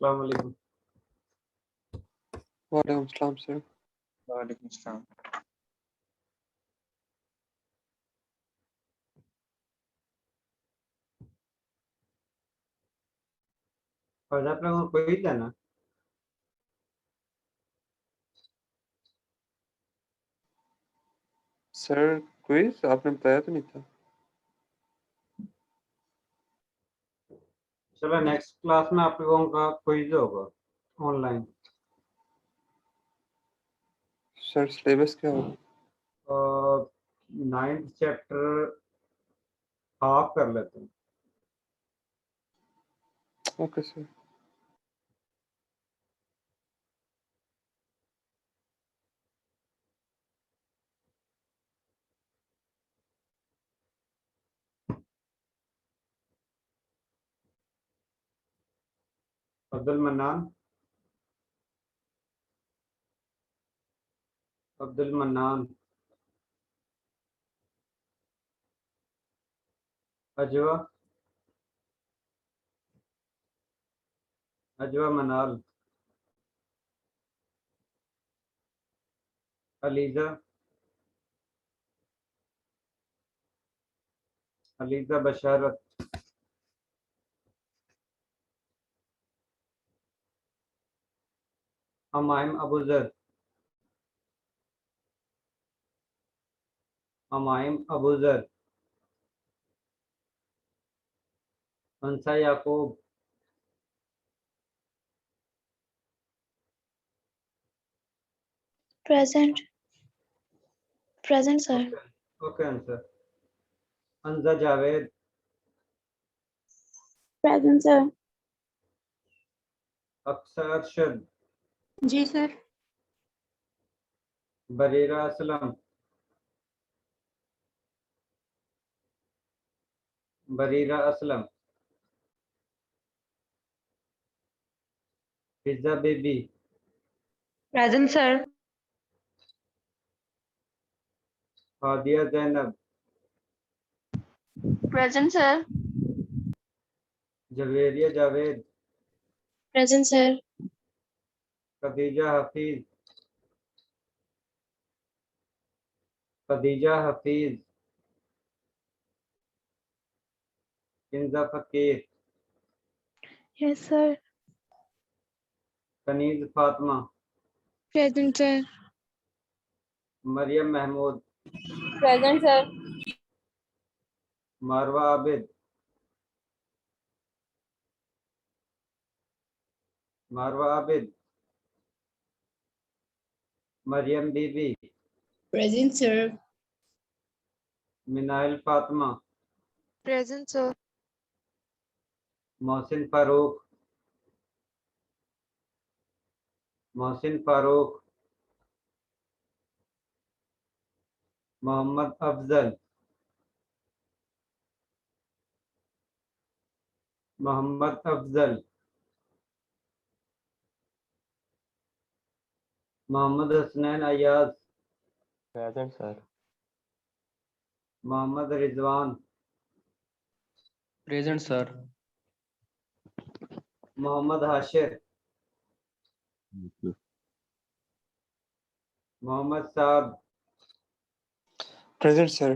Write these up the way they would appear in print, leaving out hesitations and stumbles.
अस्सलाम वालेकुम। वालेकुम सलाम सर। वालेकुम सलाम। और आप लोगों को कोई था ना? सर क्विज आपने बताया तो नहीं था। चलो नेक्स्ट क्लास में आप लोगों का क्विज होगा ऑनलाइन। सर सिलेबस क्या होगा? और 9th चैप्टर हाफ कर लेते हैं। Okay sir. Abdul Mannan. Abdul Mannan, Ajwa, Ajwa Manal, Aliza, Aliza Basharat, Humaim Abuzar, Humaim Abuzar, Hansa Yaqoob, Present. Present, sir. Okay answer. Anja Javed, Present, sir. Aksar Arshad, ji sir. Bareera Aslam, Bareera Aslam, Fiza baby, Present, sir. Hadia Zainab, Present, sir. Javeria Javed, Present, sir. Khadija Hafeez, Khadija Hafeez, Kinza Faqeer, Yes, sir. कनीज Fatima, Present, sir. Maryam Mahmood, Present, sir. मारवा आबिद, मारवा आबिद, मरियम बीबी, Present, sir. मिनाइल Fatima, Present, sir. Mohsin Farooq, Mohsin Farooq, Mohammad Afzal, Mohammad Afzal, Mohammad Hasnain Ayaz, Present, sir. Mohammad Rizwan, Present, sir. Mohammad Hashir, Mohammad Saab, Present, sir.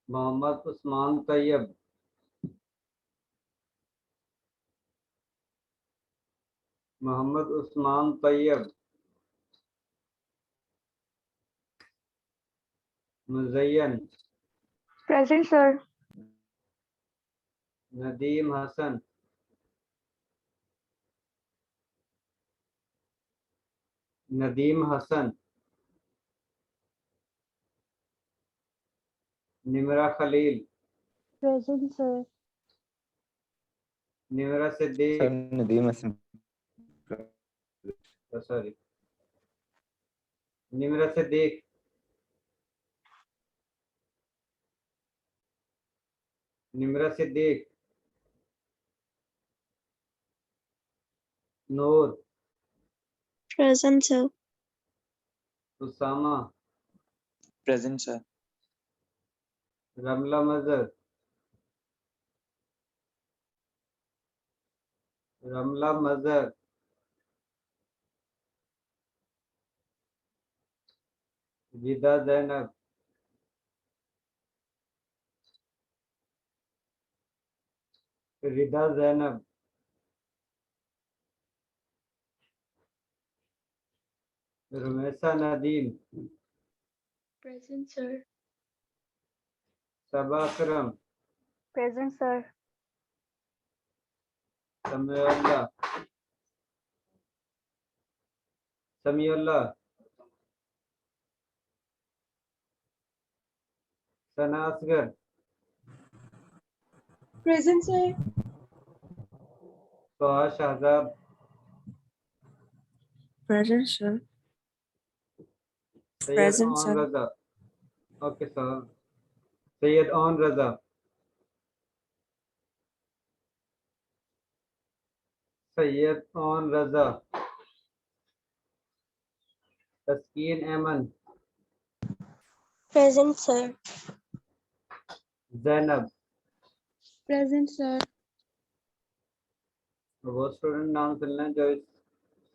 Mohammad Usman Tayyab, Mohammad Usman Tayyab, Muzayyan, Present, sir. Nadeem Hassan, Nadeem Hassan, Nimra Khalil, Present, sir. Nimra Sir, Siddique, Nadeem Hassan. Sorry, Nimra Siddique, Nimra Siddique, Noor, Present, sir. Usama, Present, sir. Ramla Mazhar, Ramla Mazhar, Zida Zainab, Rida Zainab, Rumaisa Nadeem, Present, sir. Saba Akram, Present, sir. Samiullah, Samiullah, Sana Asghar, Present, sir. Soha Shahzad, Present, sir. Syed Present, Aun sir. Raza, okay sir, Syed Aun रजा, सैयद ओन रजा, तस्कीन अमन, Present, sir. Zainab. Present, sir. वो student नाम सुनना जो इस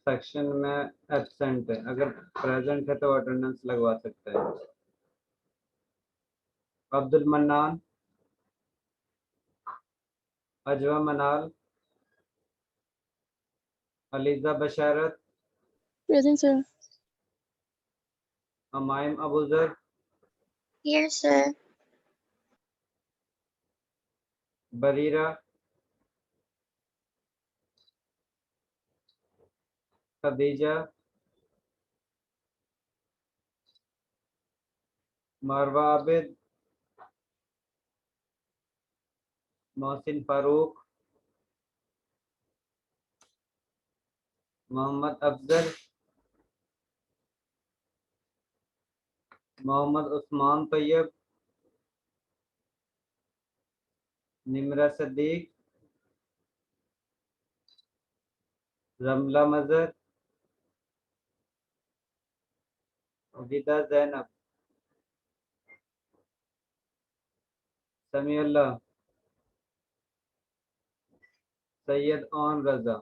section में absent है, अगर present है तो अटेंडेंस लगवा सकते हैं। Abdul Mannan, Ajwa Manal, Aliza Basharat, Present, sir. Amaim Abuzar, Here, sir. Bareera, Khadija, Marwa Abid, Mohsin Farooq, Mohammad Afzal, Mohammad Usman Tayyab, Nimra Sadiq, Ramla Mazhar, Ubaida Zainab, Samiullah, Syed Aun Raza.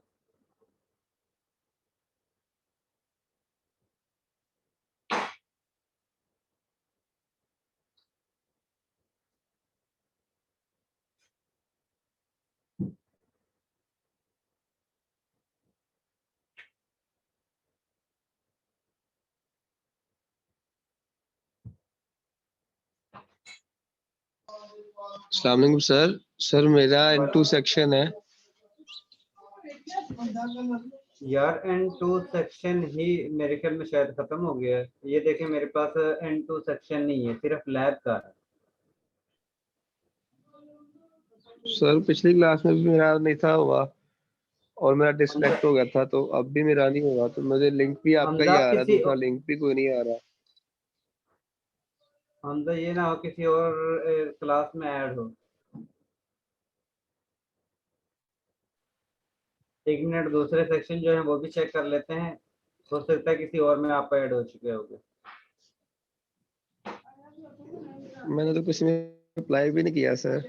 अस्सलाम वालेकुम सर। सर मेरा N2 सेक्शन है। यार N2 सेक्शन ही मेरे ख्याल में शायद खत्म हो गया है। ये देखें मेरे पास N2 सेक्शन नहीं है, सिर्फ लैब का है। सर पिछली क्लास में भी मेरा नहीं था हुआ और मेरा डिस्कनेक्ट हो गया था, तो अब भी मेरा नहीं होगा। तो मुझे लिंक भी आपका ही हमजा आ रहा है, किसी दूसरा लिंक भी कोई नहीं आ रहा। हमजा ये ना हो किसी और क्लास में ऐड हो। एक मिनट, दूसरे सेक्शन जो है वो भी चेक कर लेते हैं, हो सकता है किसी और में आप ऐड हो चुके होंगे। मैंने तो किसी में अप्लाई भी नहीं किया सर।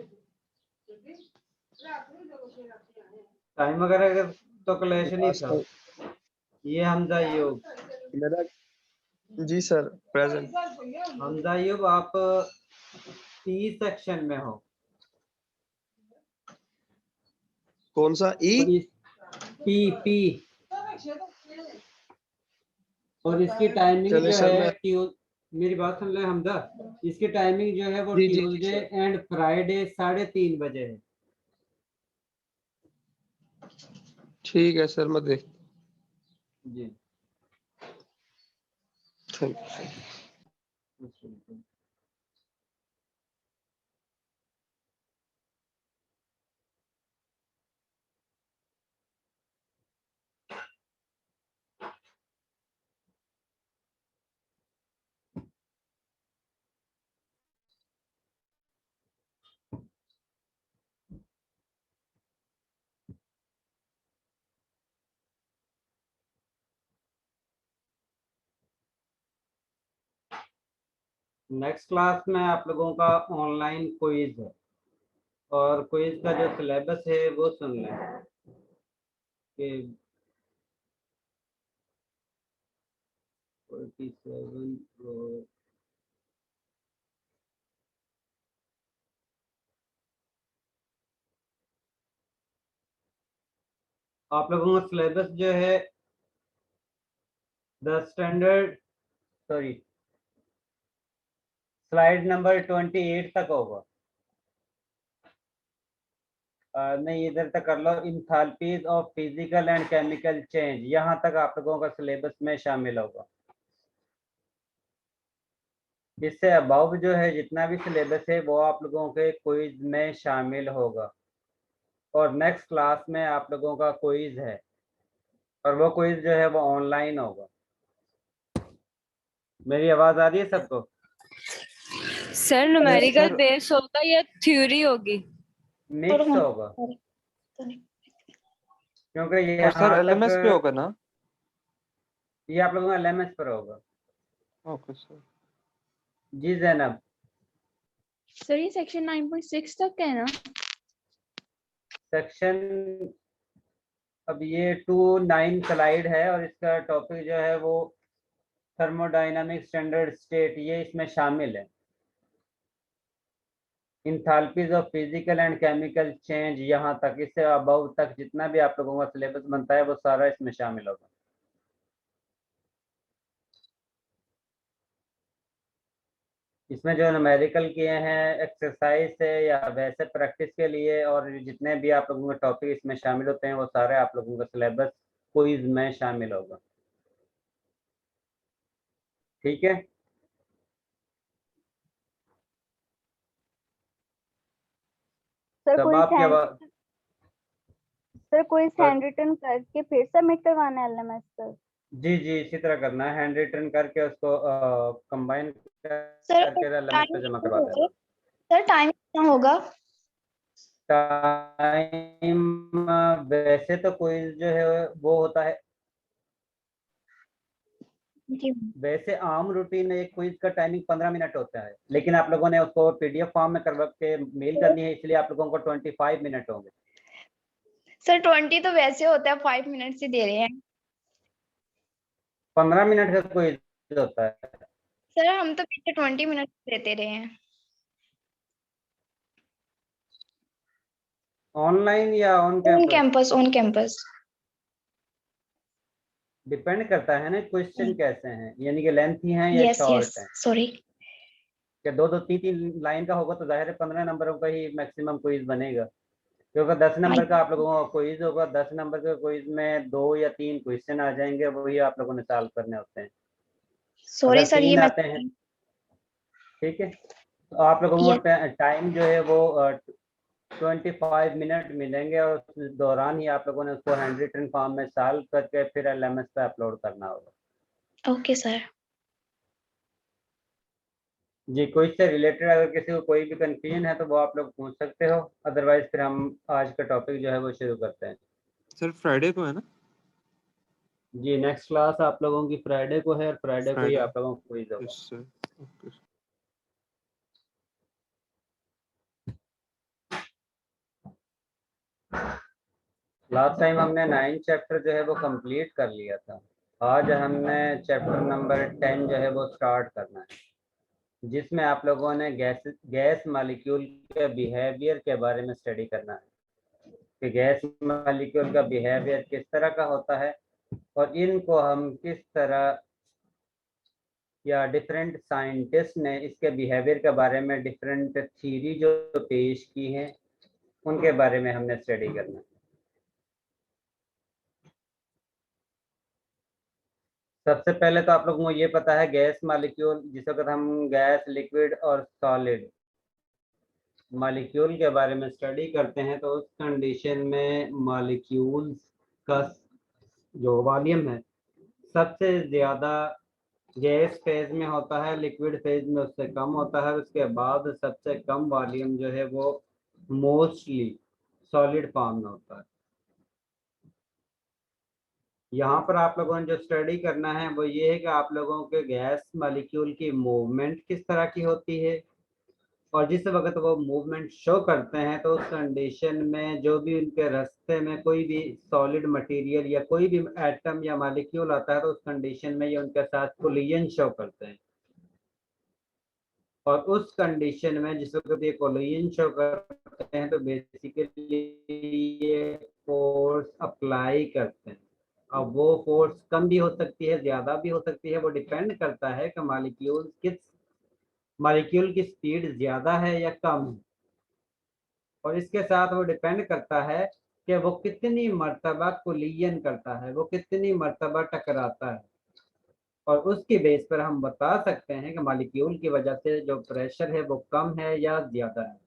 टाइम वगैरह तो कलेक्शन ही आज था। तो ये हमजा यूब, मेरा जी सर प्रेजेंट। हमजा यूब आप ई सेक्शन में हो। कौन सा ई? और इस पी पी और इसकी टाइमिंग चलिए जो सर है मैं मेरी बात सुन ले हमजा, इसकी टाइमिंग जो है वो जी ट्यूसडे सर। एंड फ्राइडे 3:30 बजे है। ठीक है सर, मैं देख जी थैंक नेक्स्ट क्लास में आप लोगों का ऑनलाइन क्विज है, और क्विज का जो सिलेबस है वो सुन लें कि 47 और आप लोगों का सिलेबस जो है the standard sorry slide number 28 तक होगा। नहीं, इधर तक कर लो, enthalpies of physical and chemical change, यहाँ तक आप लोगों का सिलेबस में शामिल होगा। इससे अबाव जो है जितना भी सिलेबस है वो आप लोगों के क्विज में शामिल होगा, और नेक्स्ट क्लास में आप लोगों का क्विज है, और वो क्विज जो है वो ऑनलाइन होगा। मेरी आवाज आ रही है सबको? सर न्यूमेरिकल बेस होगा या थ्योरी होगी? मिक्स होगा, क्योंकि ये और सर यहाँ LMS पे तक होगा ना? ये आप लोगों का LMS पर होगा। Okay sir. Ji Zainab. Sir ये सेक्शन 9.6 तक है ना? सेक्शन अब ये 2.9 स्लाइड है और इसका टॉपिक जो है वो थर्मोडायनामिक स्टैंडर्ड स्टेट, ये इसमें शामिल है। Enthalpies of physical and chemical change, यहाँ तक, इससे अबव तक जितना भी आप लोगों का सिलेबस बनता है वो सारा इसमें शामिल होगा। इसमें जो न्यूमेरिकल किए हैं एक्सरसाइज से या वैसे प्रैक्टिस के लिए, और जितने भी आप लोगों के टॉपिक इसमें शामिल होते हैं वो सारे आप लोगों का सिलेबस क्विज में शामिल होगा। ठीक है। सर तब कोई आपके हैंड बाद सर कोई हैंड रिटन करके फिर सबमिट करवाना है एलएमएस सर? जी जी इसी तरह करना है, हैंड रिटन करके उसको कंबाइन सर करके एलएमएस पे जमा करवा देना। सर टाइम कितना होगा? टाइम वैसे तो क्विज जो है वो होता है, जी वैसे आम रूटीन एक क्विज का टाइमिंग 15 मिनट होता है, लेकिन आप लोगों ने उसको पीडीएफ फॉर्म में करवा के मेल करनी है, इसलिए आप लोगों को 25 मिनट होंगे। सर 20 तो वैसे होता है, 5 मिनट से दे रहे हैं। 15 मिनट का क्विज होता है। सर हम तो पीछे 20 मिनट देते रहे हैं। ऑनलाइन या on on campus campus, on campus. Depend करता है ना क्वेश्चन कैसे हैं, यानी कि लेंथी हैं या यस यस, शॉर्ट हैं। सॉरी। कि दो दो तीन तीन लाइन का होगा तो जाहिर है 15 नंबरों का ही मैक्सिमम क्विज बनेगा, क्योंकि 10 नंबर का आप लोगों का क्विज होगा, 10 नंबर के क्विज में 2 या 3 क्वेश्चन आ जाएंगे, वही आप लोगों ने सॉल्व करने होते हैं। सॉरी अगर सर, ये 3 मैं आते हैं, ठीक है, तो आप लोगों को टाइम जो है वो 25 मिनट मिलेंगे और उस दौरान ही आप लोगों ने उसको हैंड रिटन फॉर्म में सॉल्व करके फिर एलएमएस पे अपलोड करना होगा। Okay sir. जी, क्विज से रिलेटेड अगर किसी को कोई भी कंफ्यूजन है तो वो आप लोग पूछ सकते हो, अदरवाइज फिर हम आज का टॉपिक जो है वो शुरू करते हैं। सर फ्राइडे को है ना? जी नेक्स्ट क्लास आप लोगों की फ्राइडे को है और फ्राइडे को ही फ्राइडे। आप लोगों को क्विज होगा। Yes sir. Okay. Last time हमने 9 चैप्टर जो है वो कंप्लीट कर लिया था, आज हमने चैप्टर नंबर 10 जो है वो स्टार्ट करना है, जिसमें आप लोगों ने गैस मॉलिक्यूल के बिहेवियर के बारे में स्टडी करना है कि गैस मॉलिक्यूल का बिहेवियर किस तरह का होता है और इनको हम किस तरह, या डिफरेंट साइंटिस्ट ने इसके बिहेवियर के बारे में डिफरेंट थ्योरी जो पेश की हैं उनके बारे में हमने स्टडी करना है। सबसे पहले तो आप लोगों को ये पता है गैस मॉलिक्यूल, जिस वक्त हम गैस, लिक्विड और सॉलिड मॉलिक्यूल के बारे में स्टडी करते हैं तो उस कंडीशन में मॉलिक्यूल्स का जो वॉल्यूम है सबसे ज़्यादा गैस फेज में होता है, लिक्विड फेज में उससे कम होता है, उसके बाद सबसे कम वॉल्यूम जो है वो मोस्टली सॉलिड फॉर्म में होता है। यहाँ पर आप लोगों ने जो स्टडी करना है वो ये है कि आप लोगों के गैस मॉलिक्यूल की मूवमेंट किस तरह की होती है, और जिस वक्त वो मूवमेंट शो करते हैं तो उस कंडीशन में जो भी उनके रास्ते में कोई भी सॉलिड मटेरियल या कोई भी एटम या मॉलिक्यूल आता है तो उस कंडीशन में ये उनके साथ कोलिजन शो करते हैं, और उस कंडीशन में जिस वक्त ये कोलिजन शो करते हैं तो बेसिकली ये फोर्स अप्लाई करते हैं। अब वो फोर्स कम भी हो सकती है, ज़्यादा भी हो सकती है, वो डिपेंड करता है कि मॉलिक्यूल की स्पीड ज़्यादा है या कम है, और इसके साथ वो डिपेंड करता है कि वो कितनी मर्तबा कोलिजन करता है, वो कितनी मर्तबा टकराता है, और उसकी बेस पर हम बता सकते हैं कि मॉलिक्यूल की वजह से जो प्रेशर है वो कम है या ज़्यादा है,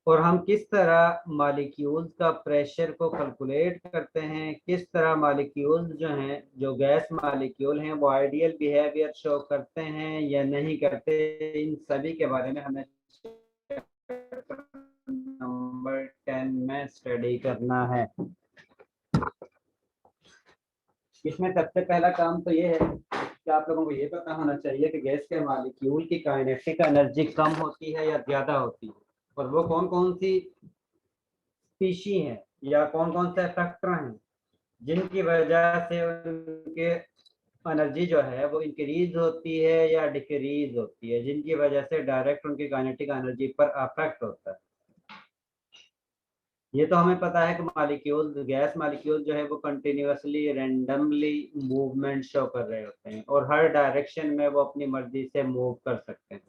और हम किस तरह मॉलिक्यूल्स का प्रेशर को कैलकुलेट करते हैं, किस तरह मॉलिक्यूल्स जो हैं, जो गैस मॉलिक्यूल हैं वो आइडियल बिहेवियर शो करते हैं या नहीं करते, इन सभी के बारे में हमें नंबर 10 में स्टडी करना है। इसमें सबसे पहला काम तो ये है कि आप लोगों को ये पता होना चाहिए कि गैस के मॉलिक्यूल की काइनेटिक एनर्जी कम होती है या ज्यादा होती है, और वो कौन कौन सी स्पीशी हैं या कौन कौन से फैक्टर हैं जिनकी वजह से उनके एनर्जी जो है वो इंक्रीज होती है या डिक्रीज होती है, जिनकी वजह से डायरेक्ट उनकी काइनेटिक एनर्जी पर अफेक्ट होता है। ये तो हमें पता है कि मॉलिक्यूल, गैस मॉलिक्यूल जो है वो कंटिन्यूअसली रैंडमली मूवमेंट शो कर रहे होते हैं और हर डायरेक्शन में वो अपनी मर्जी से मूव कर सकते हैं,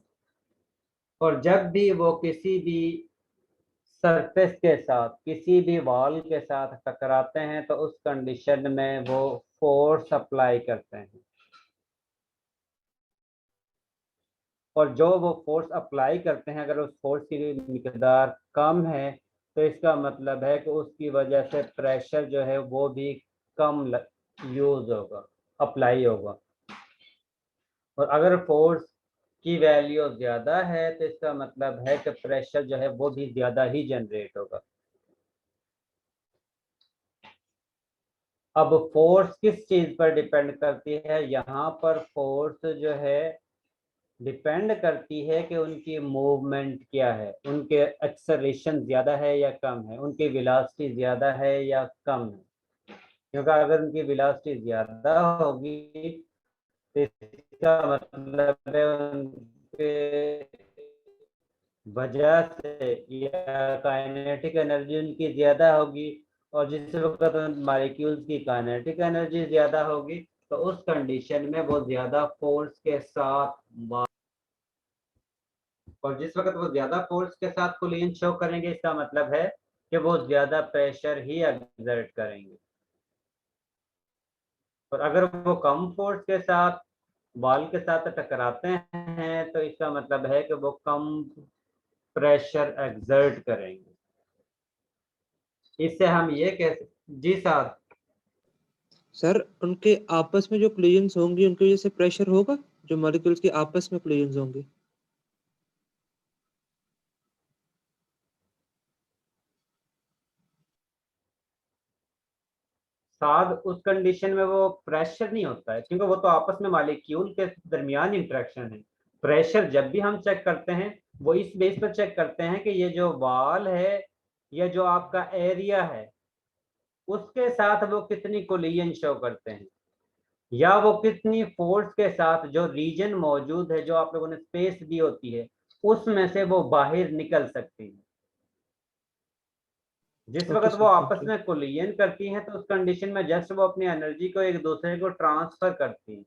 और जब भी वो किसी भी सरफेस के साथ, किसी भी वॉल के साथ टकराते हैं तो उस कंडीशन में वो फोर्स अप्लाई करते हैं, और जो वो फोर्स अप्लाई करते हैं अगर उस फोर्स की मिकदार कम है तो इसका मतलब है कि उसकी वजह से प्रेशर जो है वो भी कम यूज होगा, अप्लाई होगा, और अगर फोर्स की वैल्यू ज्यादा है तो इसका मतलब है कि प्रेशर जो है वो भी ज्यादा ही जनरेट होगा। अब फोर्स किस चीज पर डिपेंड करती है? यहाँ पर फोर्स जो है डिपेंड करती है कि उनकी मूवमेंट क्या है, उनके एक्सेलरेशन ज्यादा है या कम है, उनकी वेलोसिटी ज्यादा है या कम है। क्योंकि अगर उनकी वेलोसिटी ज्यादा होगी तो इसका मतलब है उनके वजह से या काइनेटिक एनर्जी उनकी ज्यादा होगी, और जिस वक्त मॉलिक्यूल्स की काइनेटिक एनर्जी ज्यादा होगी तो उस कंडीशन में वो ज्यादा फोर्स के साथ, और जिस वक्त वो ज्यादा फोर्स के साथ कोलिजन शो करेंगे इसका मतलब है कि वो ज्यादा प्रेशर ही एक्सर्ट करेंगे, और अगर वो कम फोर्स के साथ वॉल के साथ टकराते हैं तो इसका मतलब है कि वो कम प्रेशर एक्सर्ट करेंगे। इससे हम ये कह, जी साहब। सर उनके आपस में जो कोलिजन्स होंगी उनकी वजह से प्रेशर होगा, जो मॉलिक्यूल्स के आपस में कोलिजन्स होंगे। साथ उस कंडीशन में वो प्रेशर नहीं होता है, क्योंकि वो तो आपस में मॉलिक्यूल के दरमियान इंटरेक्शन है। प्रेशर जब भी हम चेक करते हैं वो इस बेस पर चेक करते हैं कि ये जो वॉल है या जो आपका एरिया है उसके साथ वो कितनी कोलिजन शो करते हैं, या वो कितनी फोर्स के साथ जो रीजन मौजूद है, जो आप लोगों ने स्पेस दी होती है उसमें से वो बाहर निकल सकती है। जिस ओके वक्त वो सर, आपस थैंक यू। में कोलिजन करती हैं तो उस कंडीशन में जस्ट वो अपनी एनर्जी को एक दूसरे को ट्रांसफर करती हैं।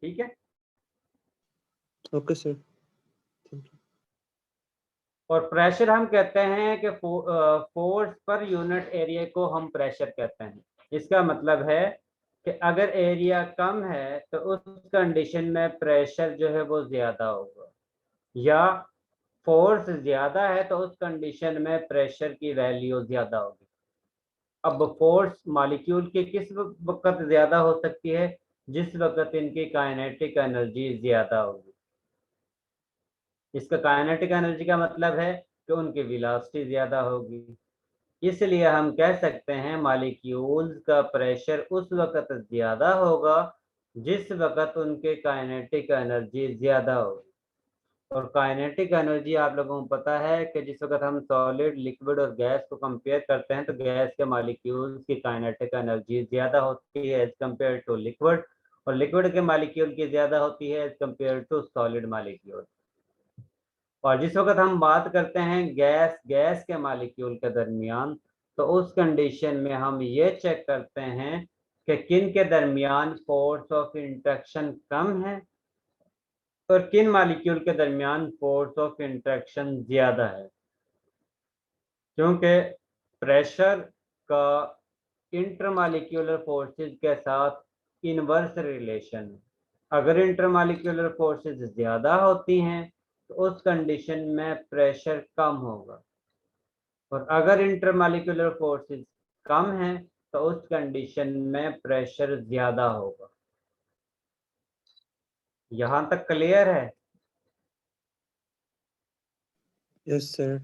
ठीक है। Okay sir, thank you. और प्रेशर हम कहते हैं कि फोर्स पर यूनिट एरिया को हम प्रेशर कहते हैं। इसका मतलब है कि अगर एरिया कम है तो उस कंडीशन में प्रेशर जो है वो ज्यादा होगा, या फोर्स ज्यादा है तो उस कंडीशन में प्रेशर की वैल्यू ज्यादा होगी। अब फोर्स मॉलिक्यूल की किस वक्त ज्यादा हो सकती है? जिस वक्त इनकी काइनेटिक एनर्जी ज्यादा होगी। इसका काइनेटिक एनर्जी का मतलब है कि उनकी वेलोसिटी ज्यादा होगी। इसलिए हम कह सकते हैं मॉलिक्यूल्स का प्रेशर उस वक्त ज्यादा होगा जिस वक्त उनके काइनेटिक एनर्जी ज्यादा होगी। और काइनेटिक एनर्जी आप लोगों को पता है कि जिस वक्त हम सॉलिड, लिक्विड और गैस को कंपेयर करते हैं तो गैस के मॉलिक्यूल्स की काइनेटिक एनर्जी ज्यादा होती है एज कंपेयर टू लिक्विड, और लिक्विड के मॉलिक्यूल की ज्यादा होती है as compare to solid molecule. और जिस वक्त हम बात करते हैं गैस के मॉलिक्यूल के दरमियान तो उस कंडीशन में हम ये चेक करते हैं कि किन के दरमियान फोर्स ऑफ इंटरेक्शन कम है और किन मॉलिक्यूल के दरमियान फोर्स ऑफ इंटरेक्शन ज्यादा है। क्योंकि प्रेशर का इंटरमॉलिक्यूलर फोर्सेस के साथ इनवर्स रिलेशन है। अगर इंटरमॉलिक्यूलर फोर्सेस ज्यादा होती हैं तो उस कंडीशन में प्रेशर कम होगा, और अगर इंटरमॉलिक्यूलर फोर्सेस कम है तो उस कंडीशन में प्रेशर ज्यादा होगा। यहां तक क्लियर है? Yes sir.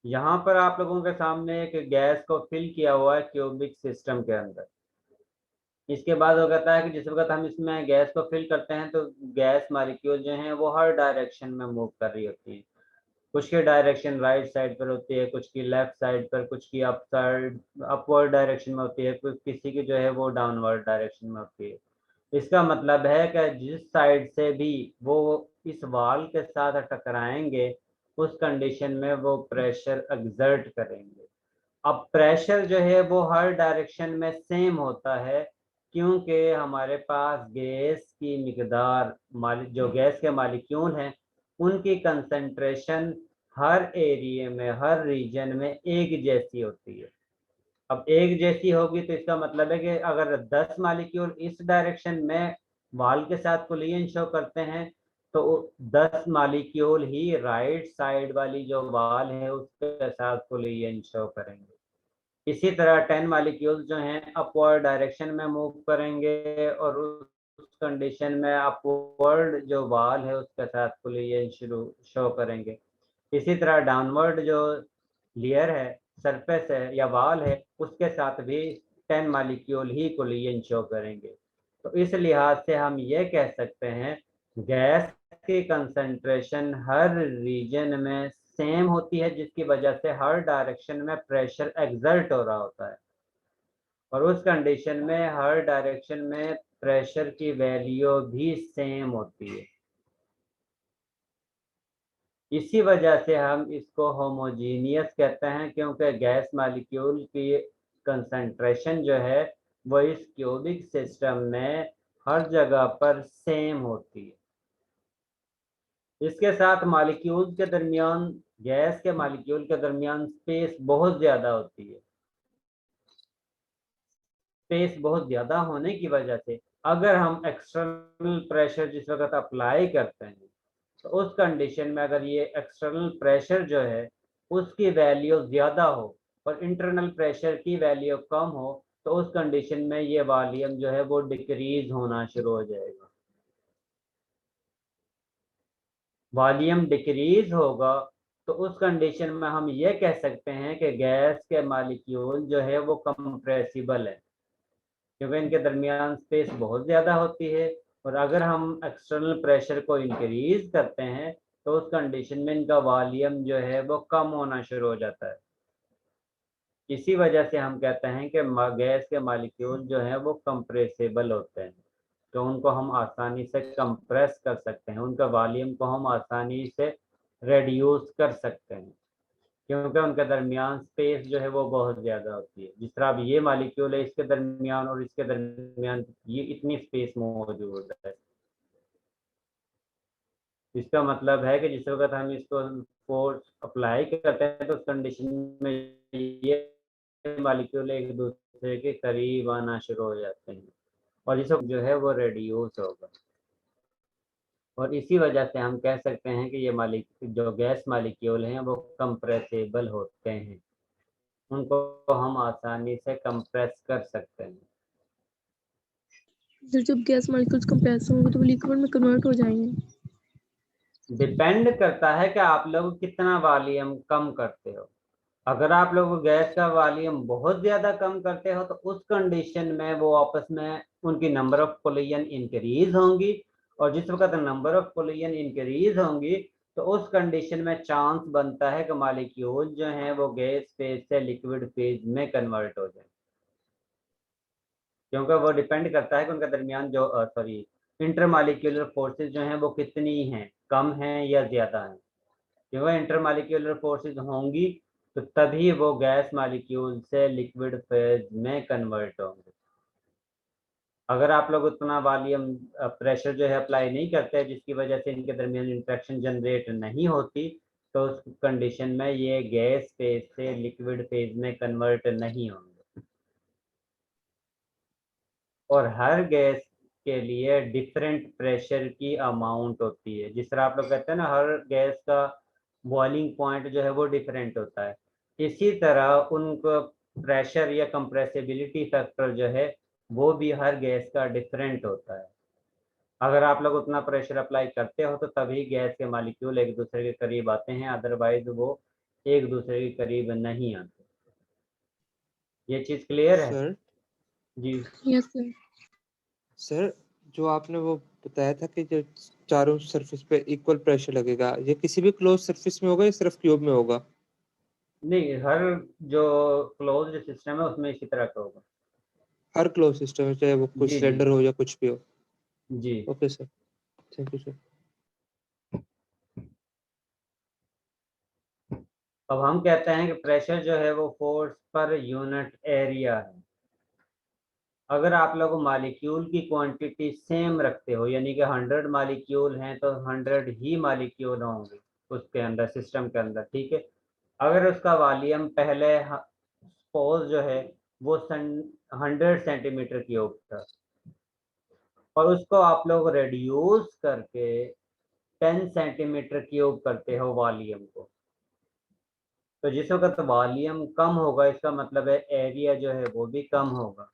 यहाँ पर आप लोगों के सामने एक गैस को फिल किया हुआ है क्यूबिक सिस्टम के अंदर। इसके बाद वो कहता है कि जिस वक्त हम इसमें गैस को फिल करते हैं तो गैस मॉलिक्यूल जो हैं वो हर डायरेक्शन में मूव कर रही होती है। कुछ की डायरेक्शन राइट साइड पर होती है, कुछ की लेफ्ट साइड पर, कुछ की अप साइड अपवर्ड डायरेक्शन में होती है, कुछ किसी की जो है वो डाउनवर्ड डायरेक्शन में होती है। इसका मतलब है कि जिस साइड से भी वो इस वाल के साथ टकराएंगे उस कंडीशन में वो प्रेशर एक्सर्ट करेंगे। अब प्रेशर जो है वो हर डायरेक्शन में सेम होता है, क्योंकि हमारे पास गैस की मिकदार जो गैस के मॉलिक्यूल हैं उनकी कंसंट्रेशन हर एरिया में, हर रीजन में एक जैसी होती है। अब एक जैसी होगी तो इसका मतलब है कि अगर 10 मॉलिक्यूल इस डायरेक्शन में वाल के साथ कोलिजन शो करते हैं तो 10 मॉलिक्यूल ही राइट साइड वाली जो वाल है उसके साथ कोलिजन शो करेंगे। इसी तरह 10 मॉलिक्यूल्स जो हैं अपवर्ड डायरेक्शन में मूव करेंगे और उस कंडीशन में अपवर्ड जो वाल है उसके साथ कोलिजन शो करेंगे। इसी तरह डाउनवर्ड जो लेयर है, सरफेस है या वाल है, उसके साथ भी 10 मॉलिक्यूल ही कोलिजन शो करेंगे। तो इस लिहाज से हम ये कह सकते हैं गैस की कंसंट्रेशन हर रीजन में सेम होती है, जिसकी वजह से हर डायरेक्शन में प्रेशर एक्सर्ट हो रहा होता है और उस कंडीशन में हर डायरेक्शन में प्रेशर की वैल्यू भी सेम होती है। इसी वजह से हम इसको होमोजीनियस कहते हैं, क्योंकि गैस मॉलिक्यूल की कंसंट्रेशन जो है वो इस क्यूबिक सिस्टम में हर जगह पर सेम होती है। इसके साथ मॉलिक्यूल्स के दरमियान, गैस के मॉलिक्यूल के दरमियान स्पेस बहुत ज़्यादा होती है। स्पेस बहुत ज़्यादा होने की वजह से अगर हम एक्सटर्नल प्रेशर जिस वक्त अप्लाई करते हैं तो उस कंडीशन में अगर ये एक्सटर्नल प्रेशर जो है उसकी वैल्यू ज़्यादा हो और इंटरनल प्रेशर की वैल्यू कम हो तो उस कंडीशन में ये वॉल्यूम जो है वो डिक्रीज होना शुरू हो जाएगा। वॉल्यूम डिक्रीज होगा तो उस कंडीशन में हम ये कह सकते हैं कि गैस के मॉलिक्यूल जो है वो कंप्रेसिबल है, क्योंकि इनके दरमियान स्पेस बहुत ज़्यादा होती है और अगर हम एक्सटर्नल प्रेशर को इंक्रीज करते हैं तो उस कंडीशन में इनका वॉल्यूम जो है वो कम होना शुरू हो जाता है। इसी वजह से हम कहते हैं कि गैस के मॉलिक्यूल जो हैं वो कंप्रेसिबल होते हैं, तो उनको हम आसानी से कंप्रेस कर सकते हैं, उनका वॉल्यूम को हम आसानी से रेड्यूस कर सकते हैं, क्योंकि उनके दरमियान स्पेस जो है वो बहुत ज़्यादा होती है। जिस तरह अब ये मॉलिक्यूल है, इसके दरमियान और इसके दरमियान ये इतनी स्पेस मौजूद है। इसका मतलब है कि जिस वक्त हम इसको फोर्स अप्लाई करते हैं तो उस कंडीशन में ये मॉलिक्यूल एक दूसरे के करीब आना शुरू हो जाते हैं और इस वक्त जो है वो रेड्यूस होगा और इसी वजह से हम कह सकते हैं कि ये जो गैस मॉलिक्यूल हैं वो कंप्रेसिबल होते हैं, उनको हम आसानी से कंप्रेस कर सकते हैं। सर जब गैस मॉलिक्यूल्स कंप्रेस होंगे तो वो लिक्विड में कन्वर्ट हो जाएंगे? डिपेंड करता है कि आप लोग कितना वॉल्यूम कम करते हो। अगर आप लोग गैस का वॉल्यूम बहुत ज़्यादा कम करते हो तो उस कंडीशन में वो आपस में उनकी नंबर ऑफ कोलिजन इंक्रीज होंगी और जिस वक्त नंबर ऑफ कोलिजन इंक्रीज होंगी तो उस कंडीशन में चांस बनता है कि मॉलिक्यूल जो हैं वो गैस फेज से लिक्विड फेज में कन्वर्ट हो जाए, क्योंकि वो डिपेंड करता है कि उनके दरमियान जो इंटरमॉलिक्यूलर फोर्सेस जो हैं वो कितनी हैं, कम हैं या ज़्यादा हैं। क्योंकि इंटरमॉलिक्यूलर फोर्सेस होंगी तो तभी वो गैस मॉलिक्यूल से लिक्विड फेज में कन्वर्ट होंगे। अगर आप लोग उतना वॉल्यूम प्रेशर जो है अप्लाई नहीं करते जिसकी वजह से इनके दरमियान इंट्रैक्शन जनरेट नहीं होती तो उस कंडीशन में ये गैस फेज से लिक्विड फेज में कन्वर्ट नहीं होंगे। और हर गैस के लिए डिफरेंट प्रेशर की अमाउंट होती है। जिस तरह आप लोग कहते हैं ना हर गैस का बॉइलिंग पॉइंट जो है वो डिफरेंट होता है, इसी तरह उनको प्रेशर या कंप्रेसिबिलिटी फैक्टर जो है वो भी हर गैस का डिफरेंट होता है। अगर आप लोग उतना प्रेशर अप्लाई करते हो तो तभी गैस के मॉलिक्यूल एक दूसरे के करीब आते हैं, अदरवाइज वो एक दूसरे के करीब नहीं आते। ये चीज क्लियर है? सर जी यस सर। सर जो आपने वो बताया था कि जो चारों सरफेस पे इक्वल प्रेशर लगेगा, ये किसी भी क्लोज सरफेस में होगा या सिर्फ क्यूब में होगा? नहीं, हर जो क्लोज्ड सिस्टम है उसमें इसी तरह का होगा। हर क्लोज सिस्टम में, चाहे वो कोई जी सिलेंडर हो या कुछ भी हो। जी। Okay sir, thank you sir. अब हम कहते हैं कि प्रेशर जो है वो फोर्स पर यूनिट एरिया है। अगर आप लोग मालिक्यूल की क्वांटिटी सेम रखते हो, यानी कि 100 मालिक्यूल हैं तो 100 ही मालिक्यूल होंगे उसके अंदर, सिस्टम के अंदर, ठीक है। अगर उसका वॉल्यूम पहले सपोज जो है वो 100 सेंटीमीटर क्यूब था और उसको आप लोग रिड्यूस करके 10 सेंटीमीटर क्यूब करते हो वॉल्यूम को, तो जिस वक्त वॉल्यूम कम होगा इसका मतलब है एरिया जो है वो भी कम होगा,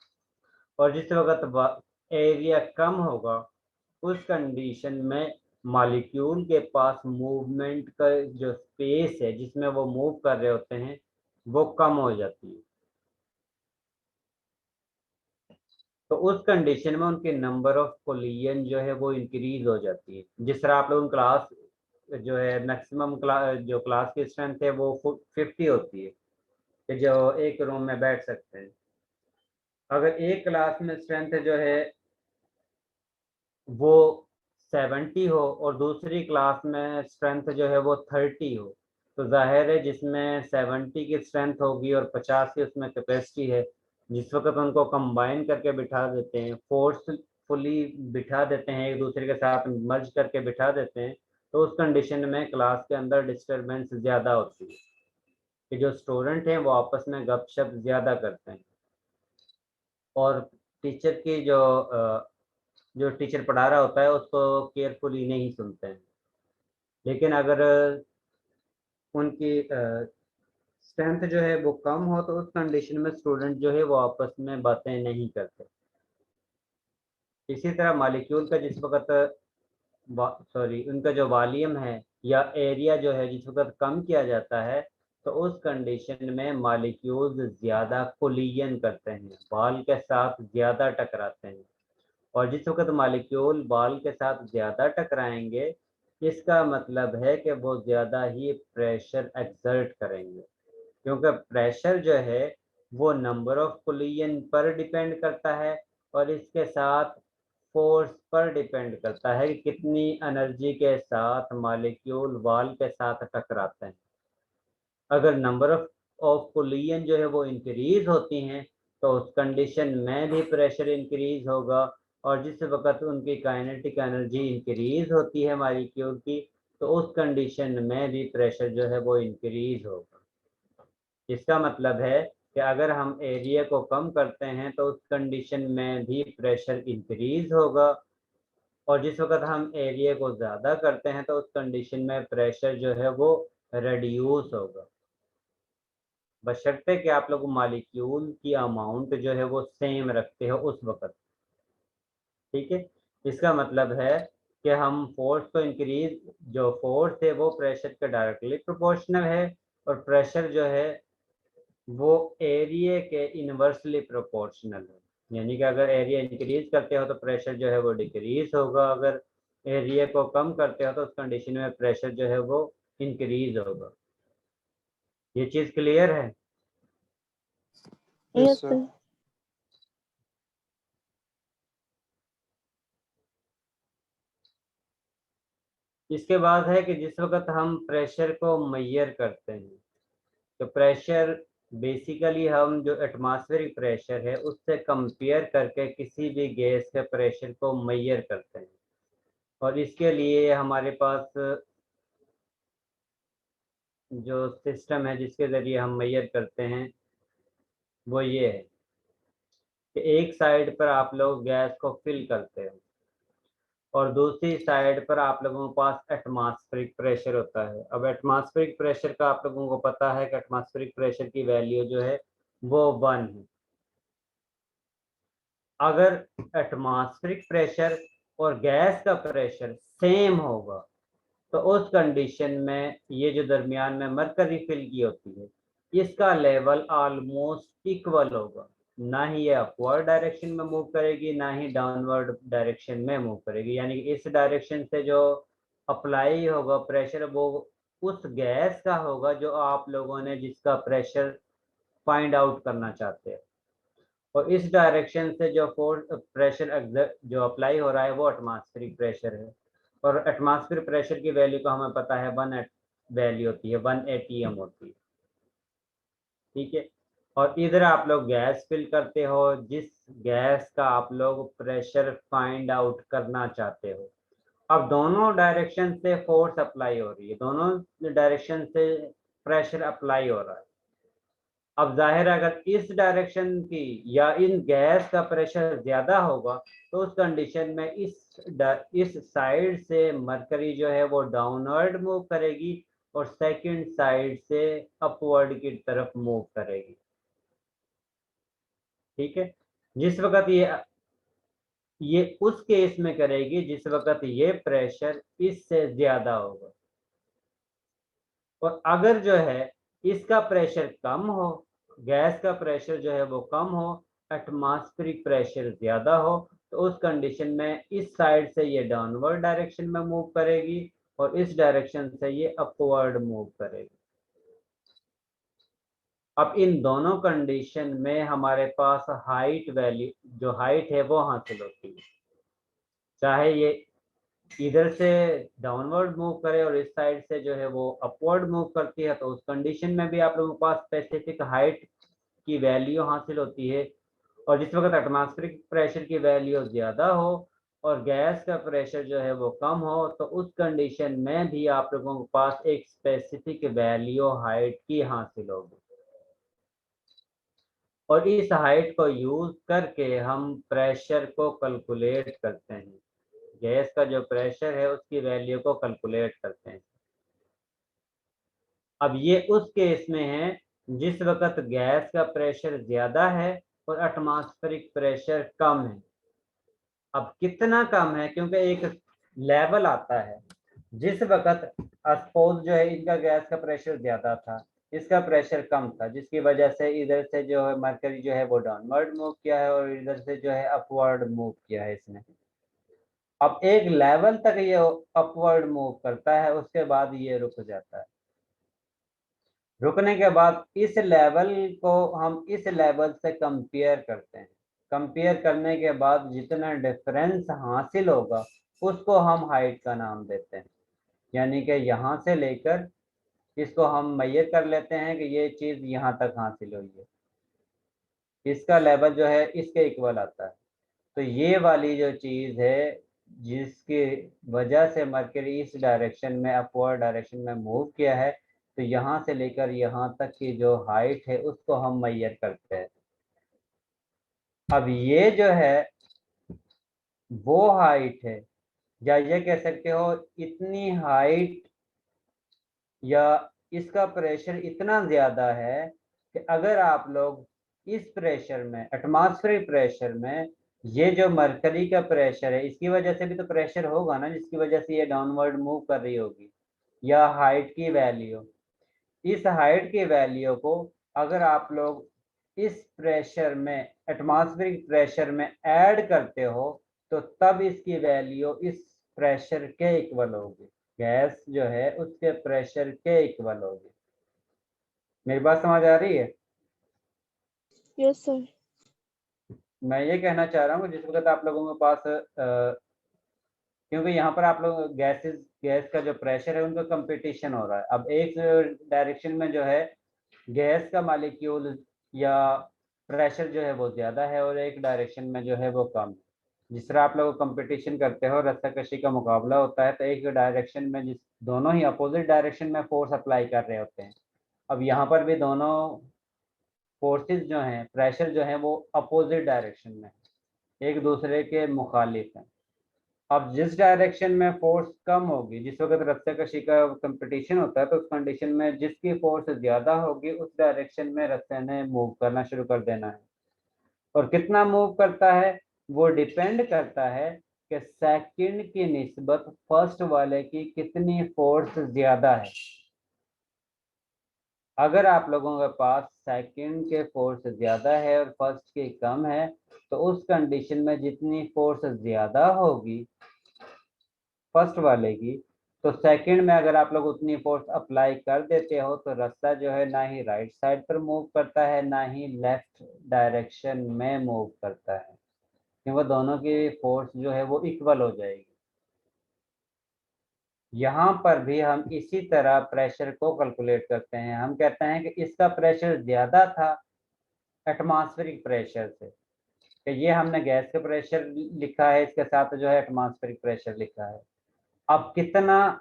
और जिस वक्त एरिया कम होगा उस कंडीशन में मॉलिक्यूल के पास मूवमेंट का जो स्पेस है जिसमें वो मूव कर रहे होते हैं वो कम हो जाती है। तो उस कंडीशन में उनके नंबर ऑफ कोलिजन जो है वो इंक्रीज हो जाती है। जिस तरह आप लोग क्लास जो है मैक्सिमम जो क्लास की स्ट्रेंथ है वो 50 होती है कि जो एक रूम में बैठ सकते हैं। अगर एक क्लास में स्ट्रेंथ जो है वो 70 हो और दूसरी क्लास में स्ट्रेंथ जो है वो 30 हो, तो जाहिर है जिसमें 70 की स्ट्रेंथ होगी और 50 की उसमें कैपेसिटी है, जिस वक्त उनको कंबाइन करके बिठा देते हैं, फोर्सफुली बिठा देते हैं, एक दूसरे के साथ मर्ज करके बिठा देते हैं, तो उस कंडीशन में क्लास के अंदर डिस्टरबेंस ज़्यादा होती है कि जो स्टूडेंट हैं वो आपस में गपशप ज़्यादा करते हैं और टीचर की जो टीचर पढ़ा रहा होता है उसको केयरफुली नहीं सुनते हैं। लेकिन अगर उनकी स्ट्रेंथ जो है वो कम हो तो उस कंडीशन में स्टूडेंट जो है वो आपस में बातें नहीं करते। इसी तरह मॉलिक्यूल का जिस वक्त उनका जो वॉल्यूम है या एरिया जो है जिस वक्त कम किया जाता है तो उस कंडीशन में मॉलिक्यूल्स ज़्यादा कोलिजन करते हैं, बॉल के साथ ज़्यादा टकराते हैं, और जिस वक्त मॉलिक्यूल बॉल के साथ ज़्यादा टकराएंगे इसका मतलब है कि वो ज़्यादा ही प्रेशर एक्सर्ट करेंगे, क्योंकि प्रेशर जो है वो नंबर ऑफ कोलिजन पर डिपेंड करता है और इसके साथ फोर्स पर डिपेंड करता है कि कितनी एनर्जी के साथ मॉलिक्यूल वॉल के साथ टकराते हैं। अगर नंबर ऑफ कोलिजन जो है वो इंक्रीज होती हैं तो उस कंडीशन में भी प्रेशर इंक्रीज होगा, और जिस वक्त उनकी काइनेटिक एनर्जी इंक्रीज होती है मॉलिक्यूल की तो उस कंडीशन में भी प्रेशर जो है वो इंक्रीज होगा। इसका मतलब है कि अगर हम एरिया को कम करते हैं तो उस कंडीशन में भी प्रेशर इंक्रीज होगा, और जिस वक्त हम एरिया को ज़्यादा करते हैं तो उस कंडीशन में प्रेशर जो है वो रिड्यूस होगा, बशर्ते कि आप लोग मॉलिक्यूल की अमाउंट जो है वो सेम रखते हो उस वक्त, ठीक है। इसका मतलब है कि हम फोर्स को इंक्रीज, जो फोर्स है वो प्रेशर के डायरेक्टली प्रोपोर्शनल है और प्रेशर जो है वो एरिया के इनवर्सली प्रोपोर्शनल है, यानी कि अगर एरिया इंक्रीज करते हो तो प्रेशर जो है वो डिक्रीज होगा, अगर एरिया को कम करते हो तो उस कंडीशन में प्रेशर जो है वो इंक्रीज होगा। ये चीज़ क्लियर है? Yes yes sir. सर। इसके बाद है कि जिस वक्त हम प्रेशर को मेजर करते हैं तो प्रेशर बेसिकली हम जो एटमॉस्फेरिक प्रेशर है उससे कंपेयर करके किसी भी गैस के प्रेशर को मेजर करते हैं, और इसके लिए हमारे पास जो सिस्टम है जिसके ज़रिए हम मेजर करते हैं वो ये है कि एक साइड पर आप लोग गैस को फिल करते हो और दूसरी साइड पर आप लोगों के पास एटमॉस्फेरिक प्रेशर होता है। अब एटमॉस्फेरिक प्रेशर का आप लोगों को पता है कि एटमॉस्फेरिक प्रेशर की वैल्यू जो है वो 1 है। अगर एटमॉस्फेरिक प्रेशर और गैस का प्रेशर सेम होगा तो उस कंडीशन में ये जो दरमियान में मरकरी फिल की होती है इसका लेवल ऑलमोस्ट इक्वल होगा, ना ही ये अपवर्ड डायरेक्शन में मूव करेगी ना ही डाउनवर्ड डायरेक्शन में मूव करेगी। यानी कि इस डायरेक्शन से जो अप्लाई होगा प्रेशर वो उस गैस का होगा जो आप लोगों ने जिसका प्रेशर फाइंड आउट करना चाहते हैं, और इस डायरेक्शन से जो फोर्स प्रेशर जो अप्लाई हो रहा है वो एटमॉस्फेरिक प्रेशर है, और एटमॉस्फेरिक प्रेशर की वैल्यू का हमें पता है 1 वैल्यू होती है 1 atm होती है, ठीक है। और इधर आप लोग गैस फिल करते हो जिस गैस का आप लोग प्रेशर फाइंड आउट करना चाहते हो। अब दोनों डायरेक्शन से फोर्स अप्लाई हो रही है, दोनों डायरेक्शन से प्रेशर अप्लाई हो रहा है। अब जाहिर है अगर इस डायरेक्शन की या इन गैस का प्रेशर ज्यादा होगा तो उस कंडीशन में इस साइड से मरकरी जो है वो डाउनवर्ड मूव करेगी और सेकंड साइड से अपवर्ड की तरफ मूव करेगी, ठीक है। जिस वक्त ये उस केस में करेगी जिस वक्त ये प्रेशर इससे ज्यादा होगा, और अगर जो है इसका प्रेशर कम हो, गैस का प्रेशर जो है वो कम हो, एटमॉस्फेरिक प्रेशर ज्यादा हो, तो उस कंडीशन में इस साइड से ये डाउनवर्ड डायरेक्शन में मूव करेगी और इस डायरेक्शन से ये अपवर्ड मूव करेगी। अब इन दोनों कंडीशन में हमारे पास हाइट वैल्यू जो हाइट है वो हासिल होती है, चाहे ये इधर से डाउनवर्ड मूव करे और इस साइड से जो है वो अपवर्ड मूव करती है, तो उस कंडीशन में भी आप लोगों के पास स्पेसिफिक हाइट की वैल्यू हासिल होती है। और जिस वक्त एटमॉस्फेरिक प्रेशर की वैल्यू ज्यादा हो और गैस का प्रेशर जो है वो कम हो तो उस कंडीशन में भी आप लोगों के पास एक स्पेसिफिक वैल्यू हाइट की हासिल होगी, और इस हाइट को यूज करके हम प्रेशर को कैलकुलेट करते हैं, गैस का जो प्रेशर है उसकी वैल्यू को कैलकुलेट करते हैं। अब ये उस केस में है जिस वक्त गैस का प्रेशर ज्यादा है और एटमॉस्फेरिक प्रेशर कम है। अब कितना कम है, क्योंकि एक लेवल आता है जिस वक्त सपोज जो है इनका गैस का प्रेशर ज्यादा था, इसका प्रेशर कम था, जिसकी वजह से इधर से जो है मरकरी जो है वो डाउनवर्ड मूव किया है और इधर से जो है अपवर्ड मूव किया है इसने। अब एक लेवल तक ये अपवर्ड मूव करता है, उसके बाद ये रुक जाता है। रुकने के बाद इस लेवल को हम इस लेवल से कंपेयर करते हैं, कंपेयर करने के बाद जितना डिफरेंस हासिल होगा उसको हम हाइट का नाम देते हैं। यानी कि यहाँ से लेकर इसको हम मेजर कर लेते हैं कि ये चीज यहाँ तक हासिल हुई है, इसका लेवल जो है इसके इक्वल आता है। तो ये वाली जो चीज है जिसकी वजह से मरकरी इस डायरेक्शन में अपवर्ड डायरेक्शन में मूव किया है, तो यहाँ से लेकर यहाँ तक की जो हाइट है उसको हम मेजर करते हैं। अब ये जो है वो हाइट है, या ये कह सकते हो इतनी हाइट या इसका प्रेशर इतना ज्यादा है कि अगर आप लोग इस प्रेशर में एटमॉस्फेरिक प्रेशर में ये जो मरकरी का प्रेशर है इसकी वजह से भी तो प्रेशर होगा ना जिसकी वजह से ये डाउनवर्ड मूव कर रही होगी, या हाइट की वैल्यू, इस हाइट की वैल्यू को अगर आप लोग इस प्रेशर में एटमॉस्फेरिक प्रेशर में ऐड करते हो तो तब इसकी वैल्यू इस प्रेशर के इक्वल होगी, गैस जो है उसके प्रेशर के इक्वल होगी। मेरी बात समझ आ रही है? Yes sir. मैं ये कहना चाह रहा हूँ जिस वक्त आप लोगों के पास क्योंकि यहाँ पर आप लोग गैस का जो प्रेशर है उनका कंपटीशन हो रहा है। अब एक डायरेक्शन में जो है गैस का मालिक्यूल या प्रेशर जो है वो ज्यादा है और एक डायरेक्शन में जो है वो कम है। जिस तरह आप लोग कंपटीशन करते हो, रस्साकशी का मुकाबला होता है, तो एक डायरेक्शन में जिस दोनों ही अपोजिट डायरेक्शन में फोर्स अप्लाई कर रहे होते हैं। अब यहाँ पर भी दोनों फोर्सेस जो हैं प्रेशर जो है वो अपोजिट डायरेक्शन में एक दूसरे के मुखालिफ हैं। अब जिस डायरेक्शन में फोर्स कम होगी, जिस वक्त रस्साकशी का कंपटीशन होता है, तो उस कंडीशन में जिसकी फोर्स ज्यादा होगी उस डायरेक्शन में रस्से ने मूव करना शुरू कर देना है। और कितना मूव करता है वो डिपेंड करता है कि सेकंड की निस्बत फर्स्ट वाले की कितनी फोर्स ज्यादा है। अगर आप लोगों के पास सेकंड के फोर्स ज्यादा है और फर्स्ट की कम है, तो उस कंडीशन में जितनी फोर्स ज्यादा होगी फर्स्ट वाले की, तो सेकंड में अगर आप लोग उतनी फोर्स अप्लाई कर देते हो तो रास्ता जो है ना ही राइट साइड पर मूव करता है ना ही लेफ्ट डायरेक्शन में मूव करता है, क्योंकि दोनों की फोर्स जो है वो इक्वल हो जाएगी। यहाँ पर भी हम इसी तरह प्रेशर को कैलकुलेट करते हैं। हम कहते हैं कि इसका प्रेशर ज्यादा था एटमॉस्फेरिक प्रेशर से, कि ये हमने गैस का प्रेशर लिखा है, इसके साथ जो है एटमॉस्फेरिक प्रेशर लिखा है। अब कितना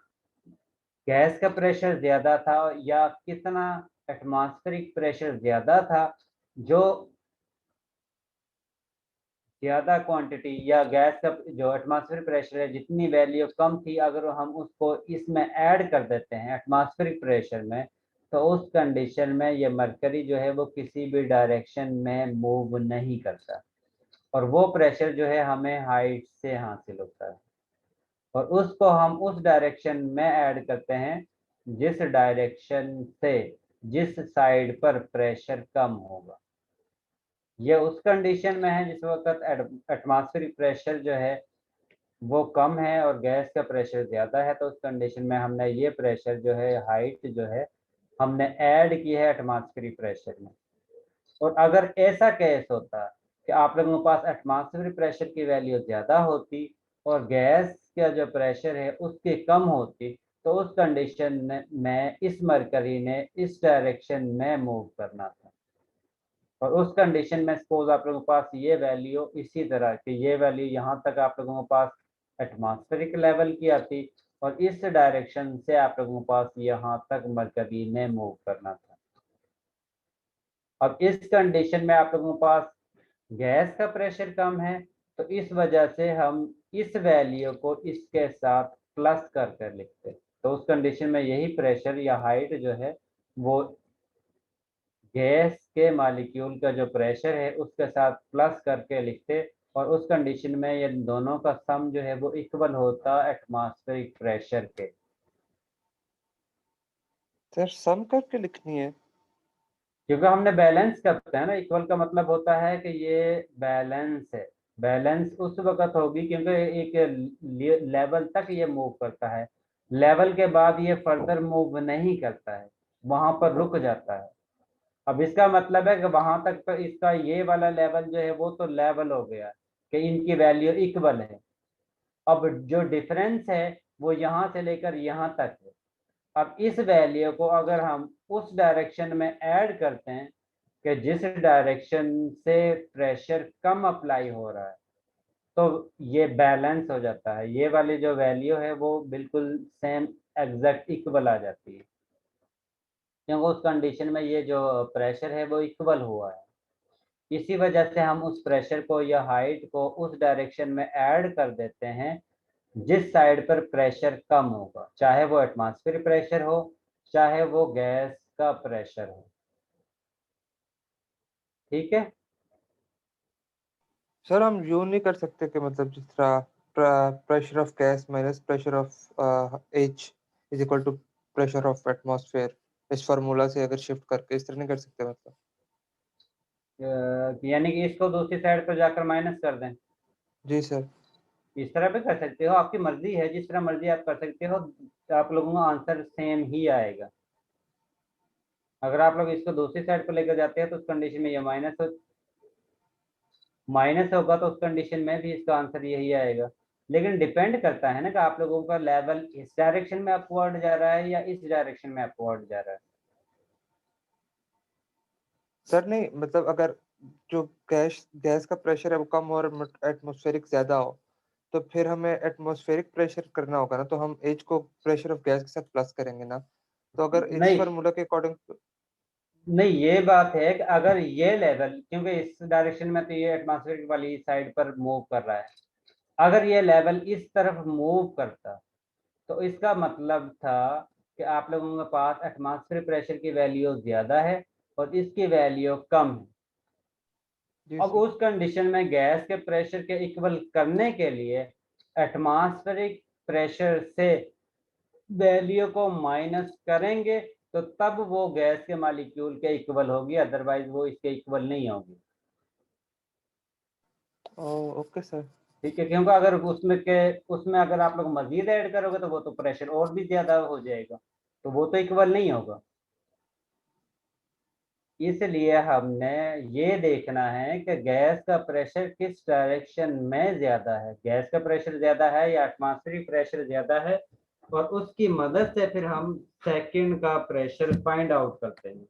गैस का प्रेशर ज्यादा था या कितना एटमॉस्फेरिक प्रेशर ज्यादा था, जो ज्यादा क्वांटिटी या गैस का जो एटमॉस्फेरिक प्रेशर है जितनी वैल्यू कम थी, अगर हम उसको इसमें ऐड कर देते हैं एटमॉस्फेरिक प्रेशर में, तो उस कंडीशन में ये मरकरी जो है वो किसी भी डायरेक्शन में मूव नहीं करता और वो प्रेशर जो है हमें हाइट से हासिल होता है और उसको हम उस डायरेक्शन में ऐड करते हैं जिस डायरेक्शन से जिस साइड पर प्रेशर कम होगा। ये उस कंडीशन में है जिस वक्त एटमॉस्फेरिक प्रेशर जो है वो कम है और गैस का प्रेशर ज्यादा है, तो उस कंडीशन में हमने ये प्रेशर जो है हाइट जो है हमने ऐड की है एटमॉस्फेरिक प्रेशर में। और अगर ऐसा केस होता कि आप लोगों के पास एटमॉस्फेरिक प्रेशर की वैल्यू ज्यादा होती और गैस का जो प्रेशर है उसकी कम होती, तो उस कंडीशन में इस मरकरी ने इस डायरेक्शन में मूव करना था और उस कंडीशन में सपोज आप लोगों के पास ये वैल्यू इसी तरह की ये वैल्यू यहाँ तक आप लोगों के पास एटमॉस्फेरिक लेवल की आती और इस डायरेक्शन से आप लोगों के पास यहाँ तक मरकरी ने मूव करना था। अब इस कंडीशन में आप लोगों के पास गैस का प्रेशर कम है, तो इस वजह से हम इस वैल्यू को इसके साथ प्लस कर लिखते हैं। तो उस कंडीशन में यही प्रेशर या हाइट जो है वो गैस के मॉलिक्यूल का जो प्रेशर है उसके साथ प्लस करके लिखते और उस कंडीशन में ये दोनों का सम जो है वो इक्वल होता एटमॉस्फेरिक प्रेशर के। सर सम करके लिखनी है? क्योंकि हमने बैलेंस करते हैं ना, इक्वल का मतलब होता है कि ये बैलेंस है। बैलेंस उस वक्त होगी क्योंकि एक लेवल तक ये मूव करता है, लेवल के बाद ये फर्दर मूव नहीं करता है, वहां पर रुक जाता है। अब इसका मतलब है कि वहां तक तो इसका ये वाला लेवल जो है वो तो लेवल हो गया कि इनकी वैल्यू इक्वल है। अब जो डिफरेंस है वो यहाँ से लेकर यहाँ तक है। अब इस वैल्यू को अगर हम उस डायरेक्शन में ऐड करते हैं कि जिस डायरेक्शन से प्रेशर कम अप्लाई हो रहा है, तो ये बैलेंस हो जाता है। ये वाली जो वैल्यू है वो बिल्कुल सेम एग्जैक्ट इक्वल आ जाती है क्योंकि उस कंडीशन में ये जो प्रेशर है वो इक्वल हुआ है। इसी वजह से हम उस प्रेशर को या हाइट को उस डायरेक्शन में ऐड कर देते हैं जिस साइड पर प्रेशर कम होगा, चाहे वो एटमॉस्फेरिक प्रेशर हो चाहे वो गैस का प्रेशर हो। ठीक है सर हम यूं नहीं कर सकते कि मतलब जिस तरह pressure of gas minus pressure of h is equal to pressure of atmosphere, इस फार्मूला से अगर शिफ्ट करके इस तरह नहीं कर सकते मतलब? यानी कि इसको दूसरी साइड पर जाकर माइनस कर दें, जी सर। इस तरह भी कर सकते हो, आपकी मर्जी है, जिस तरह मर्जी आप कर सकते हो, आप लोगों का आंसर सेम ही आएगा। अगर आप लोग इसको दूसरी साइड पर लेकर जाते हैं तो उस कंडीशन में ये माइनस होगा, तो उस कंडीशन में भी इसका आंसर यही आएगा। लेकिन डिपेंड करता है ना कि आप लोगों का लेवल इस डायरेक्शन में अपवर्ड जा रहा है या इस डायरेक्शन में अपवर्ड जा रहा है। सर नहीं मतलब अगर जो गैस का प्रेशर है वो कम हो और एटमॉस्फेरिक ज्यादा हो, तो फिर हमें एटमॉस्फेरिक प्रेशर करना होगा ना, तो हम एच को प्रेशर ऑफ गैस के साथ प्लस करेंगे ना। तो अगर इस नहीं फार्मूला के अकॉर्डिंग नहीं, ये बात है कि अगर ये लेवल, क्योंकि इस डायरेक्शन में तो ये एटमॉस्फेरिक वाली साइड पर मूव कर रहा है, अगर ये लेवल इस तरफ मूव करता तो इसका मतलब था कि आप लोगों के पास एटमॉस्फेरिक प्रेशर की वैल्यू ज्यादा है और इसकी वैल्यू कम है। जी अब सर। उस कंडीशन में गैस के प्रेशर के इक्वल करने के लिए एटमॉस्फेरिक प्रेशर से वैल्यू को माइनस करेंगे तो तब वो गैस के मॉलिक्यूल के इक्वल होगी, अदरवाइज वो इसके इक्वल नहीं होगी। Okay sir. ठीक है, क्योंकि अगर उसमें अगर आप लोग मजीद ऐड करोगे तो वो तो प्रेशर और भी ज्यादा हो जाएगा, तो वो तो इक्वल नहीं होगा। इसलिए हमने ये देखना है कि गैस का प्रेशर किस डायरेक्शन में ज्यादा है, गैस का प्रेशर ज्यादा है या एटमॉस्फेरिक प्रेशर ज्यादा है, और उसकी मदद से फिर हम सेकंड का प्रेशर फाइंड आउट करते हैं।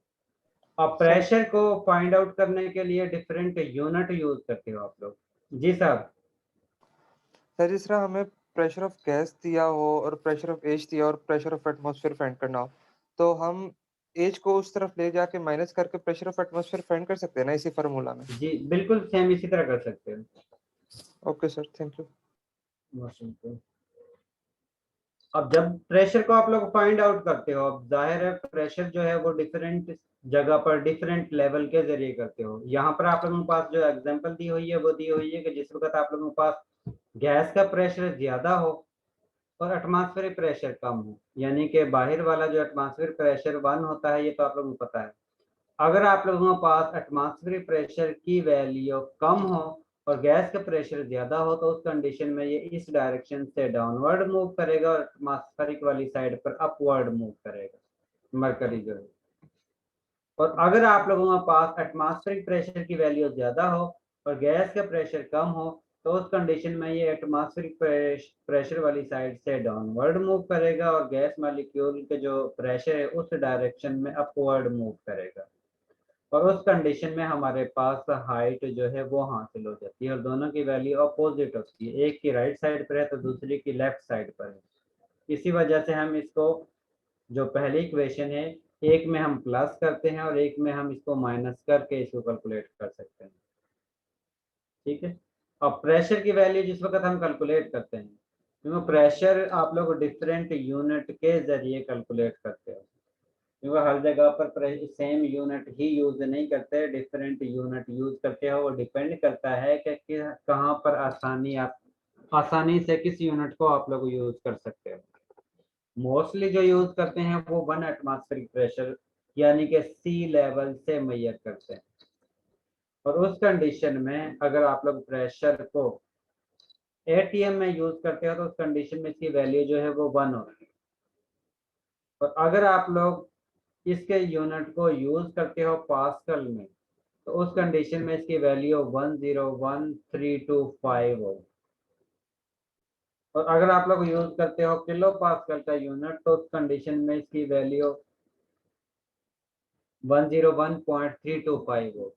अब प्रेशर को फाइंड आउट करने के लिए डिफरेंट यूनिट यूज करते हो आप लोग। जी साहब। सर जिस तरह हमें प्रेशर ऑफ गैस दिया हो और प्रेशर ऑफ एच दिया और प्रेशर ऑफ एटमॉस्फेयर फाइंड करना हो, तो हम एच को उस तरफ ले जाके माइनस करके प्रेशर ऑफ एटमॉस्फेयर फाइंड कर सकते हैं ना इसी फार्मूला में। जी बिल्कुल सेम इसी तरह कर सकते हो। Okay sir, thank you. अब जब प्रेशर को आप लोग फाइंड आउट करते हो, अब जाहिर है प्रेशर जो है वो डिफरेंट जगह पर डिफरेंट लेवल के जरिए करते हो। यहाँ पर आप लोगों के पास जो एग्जांपल दी हुई है वो दी हुई है कि जिस वक्त आप लोगों के पास गैस का प्रेशर ज्यादा हो और एटमॉस्फेरिक प्रेशर कम हो, यानी कि बाहर वाला जो एटमॉस्फेरिक प्रेशर 1 होता है, ये तो आप लोगों को पता है। अगर आप लोगों के पास एटमॉस्फेरिक प्रेशर की वैल्यू कम हो और गैस का प्रेशर ज्यादा हो, तो उस कंडीशन में ये इस डायरेक्शन से डाउनवर्ड मूव करेगा और एटमॉस्फेरिक वाली साइड पर अपवर्ड मूव करेगा मरकरी जो है। और अगर आप लोगों के पास एटमॉस्फेरिक प्रेशर की वैल्यू ज्यादा हो और गैस का प्रेशर कम हो, तो उस कंडीशन में ये एटमॉस्फेरिक प्रेशर वाली साइड से डाउनवर्ड मूव करेगा और गैस मॉलिक्यूल के जो प्रेशर है उस डायरेक्शन में अपवर्ड मूव करेगा। और उस कंडीशन में हमारे पास हाइट जो है वो हासिल हो जाती है और दोनों की वैल्यू अपोजिट होती है, एक की राइट साइड पर है तो दूसरी की लेफ्ट साइड पर है। इसी वजह से हम इसको जो पहली इक्वेशन है, एक में हम प्लस करते हैं और एक में हम इसको माइनस करके इसको कैलकुलेट कर सकते हैं। ठीक है। अब प्रेशर की वैल्यू जिस वक्त हम कैलकुलेट करते हैं, क्योंकि प्रेशर आप लोग डिफरेंट यूनिट के जरिए कैलकुलेट करते हो, क्योंकि हर जगह पर सेम यूनिट ही यूज नहीं करते, डिफरेंट यूनिट यूज करते हो। वो डिपेंड करता है कि कहाँ पर आसानी से किस यूनिट को आप लोग यूज कर सकते हो। मोस्टली जो यूज करते हैं वो 1 एटमॉस्फेरिक प्रेशर यानी कि सी लेवल से मेजर करते हैं। और उस कंडीशन में अगर आप लोग प्रेशर को एटीएम में यूज करते हो तो उस कंडीशन में इसकी वैल्यू जो है वो 1 होगी। और अगर आप लोग इसके यूनिट को यूज करते हो पास्कल में, तो उस कंडीशन में इसकी वैल्यू 101325 होगी। और अगर आप लोग यूज करते हो किलो पास्कल का यूनिट, तो उस कंडीशन में इसकी वैल्यू 101.325 होगी।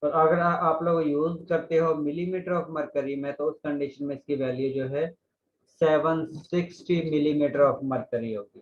और अगर आप लोग यूज करते हो मिलीमीटर ऑफ मरकरी में, तो उस कंडीशन में इसकी वैल्यू जो है 760 मिलीमीटर ऑफ मरकरी होगी।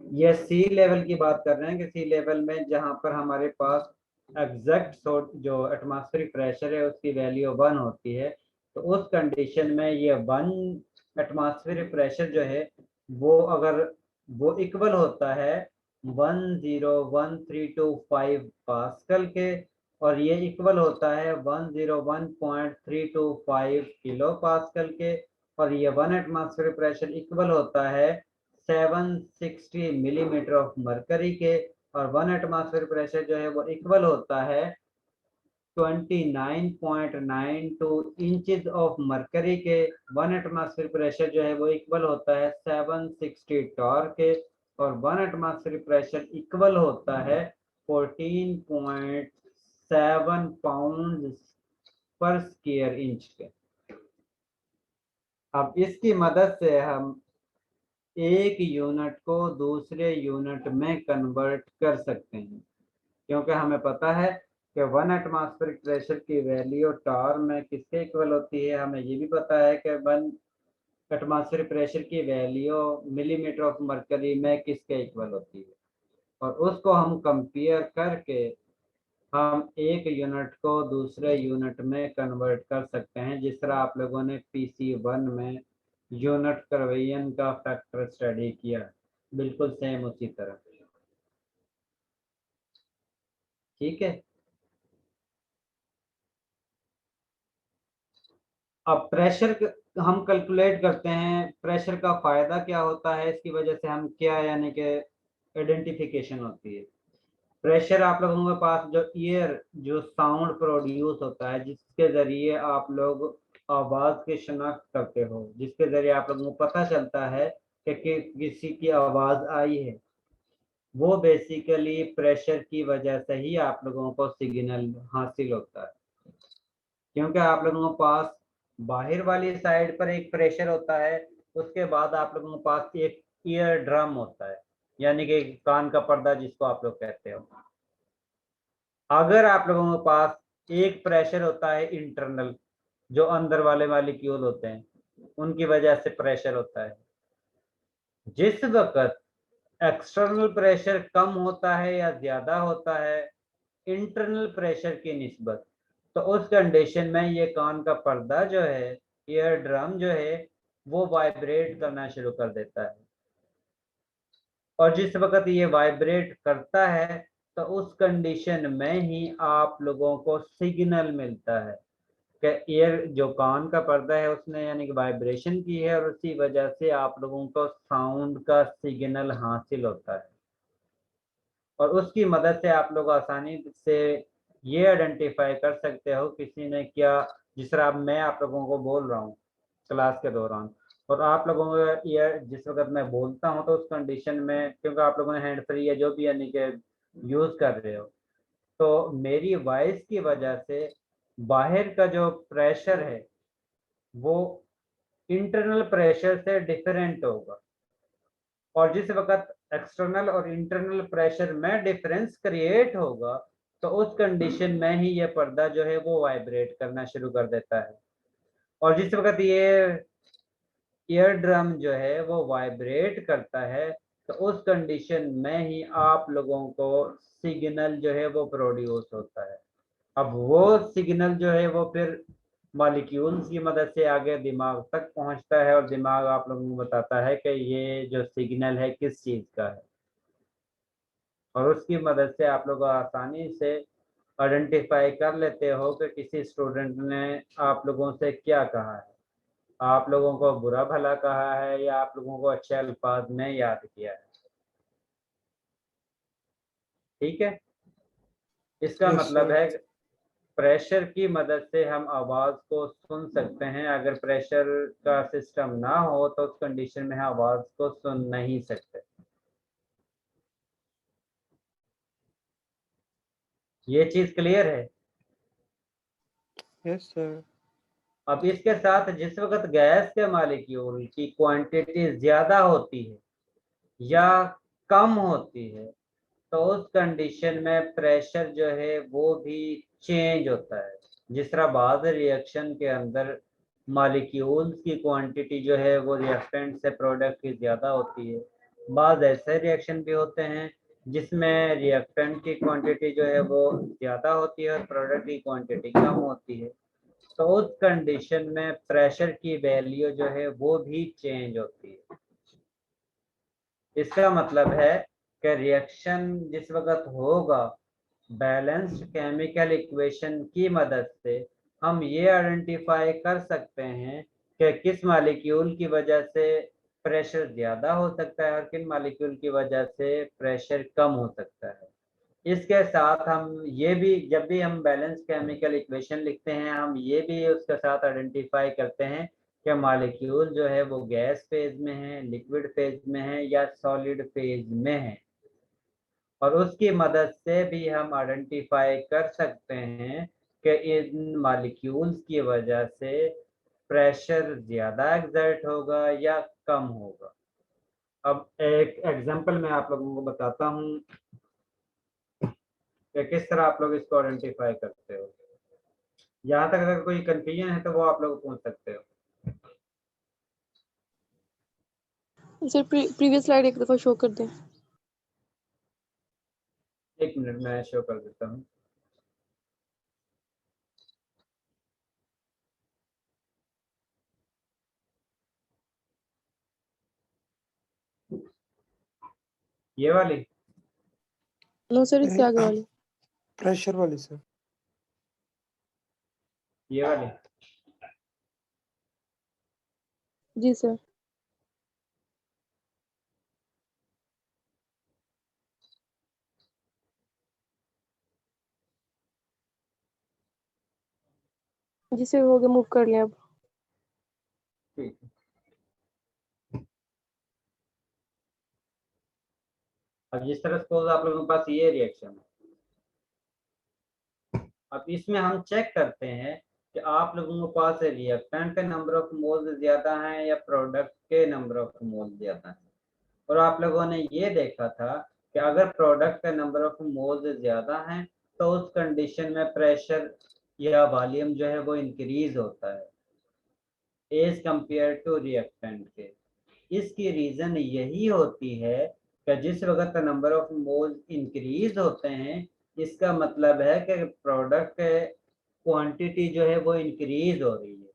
ये सी लेवल की बात कर रहे हैं कि सी लेवल में जहां पर हमारे पास एग्जैक्ट जो एटमॉस्फेरिक प्रेशर है उसकी वैल्यू 1 होती है, तो उस कंडीशन में ये 1 एटमॉस्फेरिक प्रेशर जो है वो अगर वो इक्वल होता है 101325 पास्कल के, और ये इक्वल होता है 101.325 किलो पास्कल के, और ये 1 एटमॉस्फेरिक प्रेशर इक्वल होता है 760 मिलीमीटर ऑफ मरकरी के, और 1 एटमॉस्फेयर प्रेशर जो है वो इक्वल होता है 29.92 इंचेस ऑफ मरकरी के। 1 एटमॉस्फेयर प्रेशर जो है वो इक्वल होता है 760 टॉर के, और 1 एटमॉस्फेयर प्रेशर इक्वल होता है 14.7 पाउंड पर स्क्वायर इंच के। अब इसकी मदद से हम एक यूनिट को दूसरे यूनिट में कन्वर्ट कर सकते हैं, क्योंकि हमें पता है कि 1 एटमॉस्फेरिक प्रेशर की वैल्यू टॉर में किसके इक्वल होती है। हमें ये भी पता है कि 1 एटमॉस्फेरिक प्रेशर की वैल्यू मिलीमीटर ऑफ मरकरी में किसके इक्वल होती है, और उसको हम कंपेयर करके हम एक यूनिट को दूसरे यूनिट में कन्वर्ट कर सकते हैं, जिस तरह आप लोगों ने PC1 में यूनिट कन्वर्जन का फैक्टर स्टडी किया, बिल्कुल सेम उसी तरह। ठीक है। अब प्रेशर हम कैलकुलेट करते हैं, प्रेशर का फायदा क्या होता है, इसकी वजह से हम क्या यानी कि आइडेंटिफिकेशन होती है। प्रेशर आप लोगों के पास जो ईयर जो साउंड प्रोड्यूस होता है, जिसके जरिए आप लोग आवाज की शनाख्त करते हो, जिसके जरिए आप लोगों को पता चलता है कि किसी की आवाज आई है, वो बेसिकली प्रेशर की वजह से ही आप लोगों को सिग्नल हासिल होता है। क्योंकि आप लोगों के पास बाहर वाली साइड पर एक प्रेशर होता है, उसके बाद आप लोगों के पास एक ईयर ड्रम होता है, यानी कि कान का पर्दा जिसको आप लोग कहते हो। अगर आप लोगों के पास एक प्रेशर होता है इंटरनल, जो अंदर वाले मॉलिक्यूल होते हैं उनकी वजह से प्रेशर होता है। जिस वक्त एक्सटर्नल प्रेशर कम होता है या ज्यादा होता है इंटरनल प्रेशर की निस्बत, तो उस कंडीशन में ये कान का पर्दा जो है, ईयर ड्रम जो है, वो वाइब्रेट करना शुरू कर देता है। और जिस वक्त ये वाइब्रेट करता है तो उस कंडीशन में ही आप लोगों को सिग्नल मिलता है कि ईयर जो कान का पर्दा है उसने यानी कि वाइब्रेशन की है, और उसी वजह से आप लोगों को साउंड का सिग्नल हासिल होता है। और उसकी मदद से आप लोग आसानी से ये आइडेंटिफाई कर सकते हो किसी ने क्या, जिस तरह मैं आप लोगों को बोल रहा हूँ क्लास के दौरान, और आप लोगों को ईयर जिस वक्त मैं बोलता हूँ तो उस कंडीशन में, क्योंकि आप लोगों ने हैंड फ्री या जो भी यानी कि यूज कर रहे हो, तो मेरी वॉइस की वजह से बाहर का जो प्रेशर है वो इंटरनल प्रेशर से डिफरेंट होगा। और जिस वक्त एक्सटर्नल और इंटरनल प्रेशर में डिफरेंस क्रिएट होगा तो उस कंडीशन में ही ये पर्दा जो है वो वाइब्रेट करना शुरू कर देता है। और जिस वक्त ये ईयर ड्रम जो है वो वाइब्रेट करता है तो उस कंडीशन में ही आप लोगों को सिग्नल जो है वो प्रोड्यूस होता है। अब वो सिग्नल जो है वो फिर मॉलिक्यूल्स की मदद से आगे दिमाग तक पहुंचता है, और दिमाग आप लोगों को बताता है कि ये जो सिग्नल है किस चीज का है। और उसकी मदद से आप लोग आसानी से आइडेंटिफाई कर लेते हो कि किसी स्टूडेंट ने आप लोगों से क्या कहा है, आप लोगों को बुरा भला कहा है या आप लोगों को अच्छे अल्फाज में याद किया है। ठीक है, इसका Yes, मतलब sir. है प्रेशर की मदद से हम आवाज को सुन सकते हैं। अगर प्रेशर का सिस्टम ना हो तो उस कंडीशन में आवाज को सुन नहीं सकते। ये चीज क्लियर है। Yes, sir. अब इसके साथ जिस वक्त गैस के मॉलिक्यूल की क्वांटिटी ज्यादा होती है या कम होती है तो उस कंडीशन में प्रेशर जो है वो भी चेंज होता है। जिस तरह बाद रिएक्शन के अंदर मॉलिक्यूल्स की क्वांटिटी जो है वो रिएक्टेंट से प्रोडक्ट की ज़्यादा होती है, बाद ऐसे रिएक्शन भी होते हैं जिसमें रिएक्टेंट की क्वांटिटी जो है वो ज़्यादा होती है और प्रोडक्ट की क्वांटिटी कम होती है। तो उस कंडीशन में प्रेशर की वैल्यू जो है वो भी चेंज होती है। इसका मतलब है कि रिएक्शन जिस वक्त होगा बैलेंस्ड केमिकल इक्वेशन की मदद से हम ये आइडेंटिफाई कर सकते हैं कि किस मॉलिक्यूल की वजह से प्रेशर ज़्यादा हो सकता है और किन मॉलिक्यूल की वजह से प्रेशर कम हो सकता है। इसके साथ हम ये भी, जब भी हम बैलेंस केमिकल इक्वेशन लिखते हैं, हम ये भी उसके साथ आइडेंटिफाई करते हैं कि मॉलिक्यूल जो है वो गैस फेज में है, लिक्विड फेज में है या सॉलिड फेज में है। और उसकी मदद से भी हम आइडेंटिफाई कर सकते हैं कि इन मॉलिक्यूल्स की वजह से प्रेशर ज़्यादा एक्सर्ट होगा या कम होगा। अब एक एग्जांपल मैं आप लोगों को बताता हूँ कि किस तरह आप लोग इसको आइडेंटिफाई करते हो। यहाँ तक अगर कोई कंफ्यूजन है तो वो आप लोग पूछ सकते हो। सर प्रीवियस स्लाइड एक दफा शो कर दें। एक मिनट मैं शो कर देता हूँ। ये वाली नो सर, इससे आगे वाली। प्रेशर वाली सर। ये वाली जी सर। जी सर हो गया, मूव कर लिया अब। ठीक है। अब जिस तरह सपोज आप लोगों के पास ये रिएक्शन है, अब इसमें हम चेक करते हैं कि आप लोगों के पास रिएक्टेंट के नंबर ऑफ मोल्स ज्यादा हैं या प्रोडक्ट के नंबर ऑफ मोल्स ज्यादा हैं। और आप लोगों ने ये देखा था कि अगर प्रोडक्ट का नंबर ऑफ मोल्स ज्यादा हैं तो उस कंडीशन में प्रेशर या वॉल्यूम जो है वो इंक्रीज होता है एज कंपेयर टू रिएक्टेंट के। इसकी रीजन यही होती है कि जिस वक्त नंबर ऑफ मोल्स इंक्रीज होते हैं इसका मतलब है कि प्रोडक्ट क्वांटिटी जो है वो इंक्रीज हो रही है,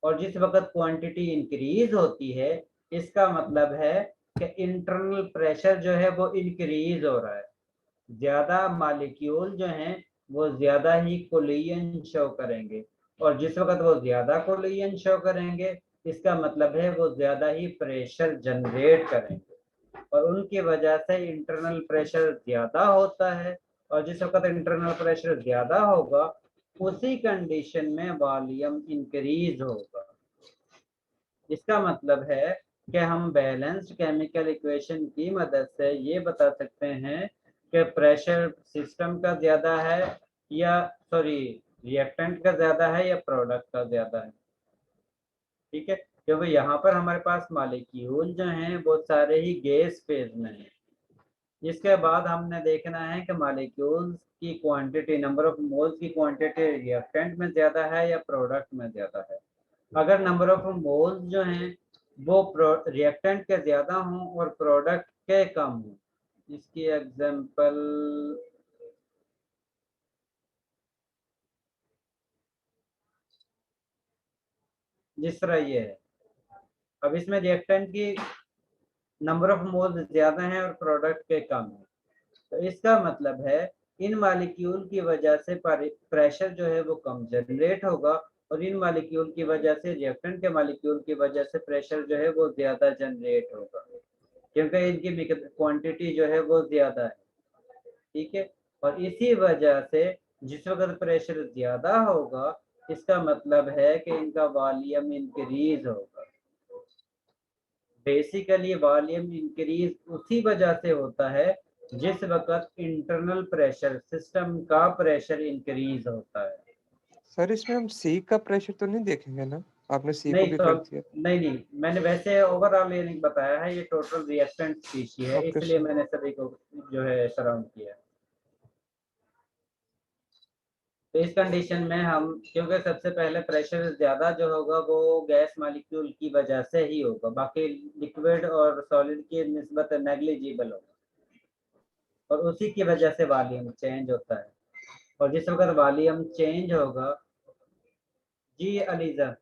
और जिस वक्त क्वांटिटी इंक्रीज होती है इसका मतलब है कि इंटरनल प्रेशर जो है वो इंक्रीज हो रहा है। ज्यादा मॉलिक्यूल जो हैं वो ज्यादा ही कोलिजन शो करेंगे, और जिस वक्त वो ज्यादा कोलिजन शो करेंगे इसका मतलब है वो ज्यादा ही प्रेशर जनरेट करेंगे, और उनकी वजह से इंटरनल प्रेशर ज्यादा होता है। और जिस वक्त इंटरनल प्रेशर ज्यादा होगा उसी कंडीशन में वॉल्यूम इंक्रीज होगा। इसका मतलब है कि हम बैलेंस्ड केमिकल इक्वेशन की मदद से ये बता सकते हैं कि प्रेशर सिस्टम का ज्यादा है या रिएक्टेंट का ज्यादा है या प्रोडक्ट का ज्यादा है। ठीक है, क्योंकि यहाँ पर हमारे पास मॉलिक्यूल जो हैं वो सारे ही गैस फेज में हैं। इसके बाद हमने देखना है कि मॉलिक्यूल्स की क्वांटिटी, नंबर ऑफ मोल्स की क्वांटिटी रिएक्टेंट में ज्यादा है या प्रोडक्ट में ज्यादा है। अगर नंबर ऑफ मोल्स जो हैं वो रिएक्टेंट के ज्यादा हों और प्रोडक्ट के कम हों, इसकी एग्जांपल जिस तरह ये है। अब इसमें रिएक्टेंट की नंबर ऑफ मोल्स ज्यादा हैं और प्रोडक्ट के कम है, तो इसका मतलब है इन मॉलिक्यूल की वजह से प्रेशर जो है वो कम जनरेट होगा, और इन मॉलिक्यूल की वजह से रिएक्टेंट के मॉलिक्यूल की वजह से प्रेशर जो है वो ज्यादा जनरेट होगा, क्योंकि इनकी क्वांटिटी जो है वो ज्यादा है। ठीक है, और इसी वजह से जिस वक्त प्रेशर ज्यादा होगा इसका मतलब है कि इनका वॉल्यूम इंक्रीज होगा। बेसिकली वॉल्यूम इंक्रीज उसी वजह से होता है जिस वक्त इंटरनल प्रेशर, सिस्टम का प्रेशर इंक्रीज होता है। सर इसमें हम सी का प्रेशर तो नहीं देखेंगे ना? आपने सी को नहीं भी तो कर दिया। नहीं, मैंने वैसे ओवरऑल ये नहीं बताया है, ये टोटल रिएक्टेंट स्पीशी है, ओके इसलिए सर। मैंने सभी को जो है सराउंड किया। तो इस कंडीशन में हम, क्योंकि सबसे पहले प्रेशर ज्यादा जो होगा वो गैस मॉलिक्यूल की वजह से ही होगा, बाकी लिक्विड और सॉलिड की निस्बत नेग्लिजिबल होगा, और उसी की वजह से वॉल्यूम चेंज होता है। और जिस वक्त वॉल्यूम चेंज होगा, जी अलीजा,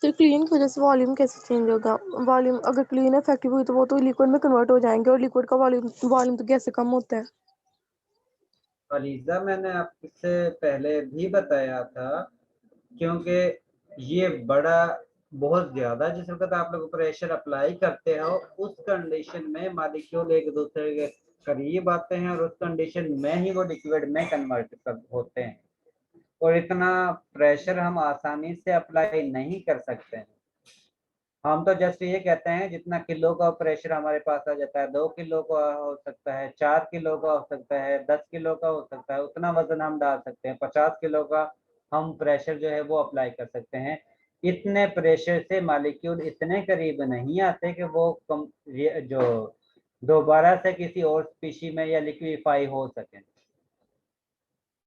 तो क्लीन की वजह से वॉल्यूम कैसे चेंज होगा? वॉल्यूम अगर क्लीन इफेक्टिव हुई तो वो तो लिक्विड में कन्वर्ट हो जाएंगे, और लिक्विड का वॉल्यूम तो गैस से कम होता है। अलीजा मैंने आपसे पहले भी बताया था, क्योंकि ये बड़ा बहुत ज्यादा जिस वक्त आप लोग प्रेशर अप्लाई करते हो उस कंडीशन में मॉलिक्यूल एक दूसरे के करीब आते हैं, और उस कंडीशन में ही वो लिक्विड में कन्वर्ट होते हैं, और इतना प्रेशर हम आसानी से अप्लाई नहीं कर सकते हैं। हम तो जस्ट ये कहते हैं जितना किलो का प्रेशर हमारे पास आ जाता है, 2 किलो का हो सकता है, 4 किलो का हो सकता है, 10 किलो का हो सकता है, उतना वजन हम डाल सकते हैं। 50 किलो का हम प्रेशर जो है वो अप्लाई कर सकते हैं। इतने प्रेशर से मॉलिक्यूल इतने करीब नहीं आते कि वो जो दोबारा से किसी और स्पीशी में या लिक्विफाई हो सके।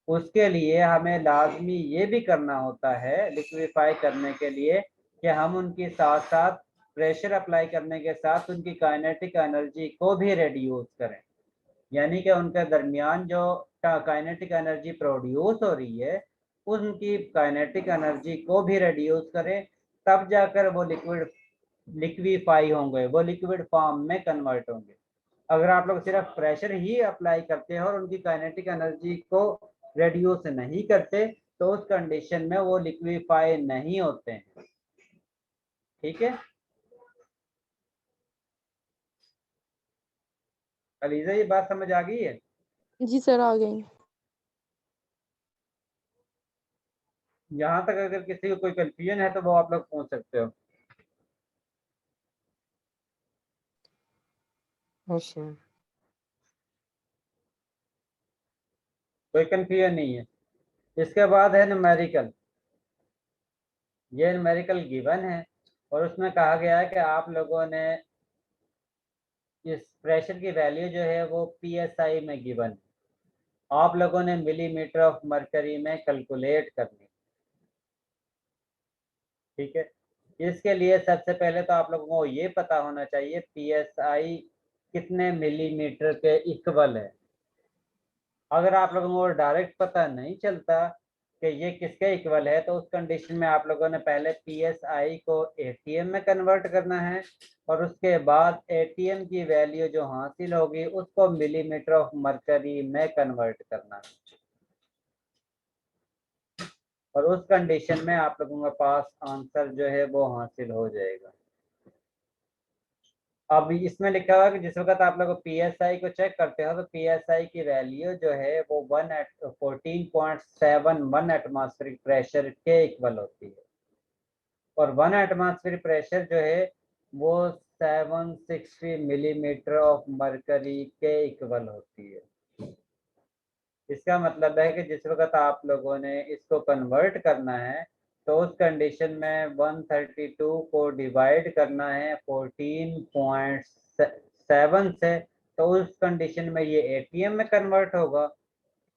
उसके लिए हमें लाजमी ये भी करना होता है लिक्विफाई करने के लिए कि हम उनके साथ साथ प्रेशर अप्लाई करने के साथ उनकी काइनेटिक एनर्जी को भी रिड्यूस करें, यानी कि उनके दरमियान जो काइनेटिक एनर्जी प्रोड्यूस हो रही है उनकी काइनेटिक एनर्जी को भी रिड्यूस करें, तब जाकर वो लिक्विफाई होंगे, वो लिक्विड फॉर्म में कन्वर्ट होंगे। अगर आप लोग सिर्फ प्रेशर ही अप्लाई करते हैं और उनकी काइनेटिक एनर्जी को रिड्यूस नहीं करते तो उस कंडीशन में वो लिक्विफाई नहीं होते हैं। ठीक है, अलीजा ये बात समझ आ गई है? जी सर आ गई। यहाँ तक अगर किसी को कोई कंफ्यूजन है तो वो आप लोग पूछ सकते हो। हाँ सर। कोई कंफ्यूजन नहीं है। इसके बाद है न्यूमेरिकल। ये न्यूमेरिकल गिवन है और उसमें कहा गया है कि आप लोगों ने इस प्रेशर की वैल्यू जो है वो पीएसआई में गिवन है, आप लोगों ने मिलीमीटर ऑफ मरकरी में कैलकुलेट करनी। ठीक है, इसके लिए सबसे पहले तो आप लोगों को ये पता होना चाहिए पीएसआई कितने मिलीमीटर के इक्वल है। अगर आप लोगों को डायरेक्ट पता नहीं चलता कि ये किसके इक्वल है तो उस कंडीशन में आप लोगों ने पहले पीएसआई को एटीएम में कन्वर्ट करना है और उसके बाद एटीएम की वैल्यू जो हासिल होगी उसको मिलीमीटर ऑफ मरकरी में कन्वर्ट करना है और उस कंडीशन में आप लोगों के पास आंसर जो है वो हासिल हो जाएगा। अब इसमें लिखा हुआ है कि जिस वक्त आप लोग पीएसआई को चेक करते हो तो पीएसआई की वैल्यू जो है वो 14.71 एटमॉस्फेरिक प्रेशर के इक्वल होती है और 1 एटमॉस्फेरिक प्रेशर जो है वो 760 मिलीमीटर ऑफ मरकरी के इक्वल होती है। इसका मतलब है कि जिस वक्त आप लोगों ने इसको कन्वर्ट करना है तो उस कंडीशन में 132 को डिवाइड करना है 14.7 से, तो उस कंडीशन में ये एटीएम में कन्वर्ट होगा।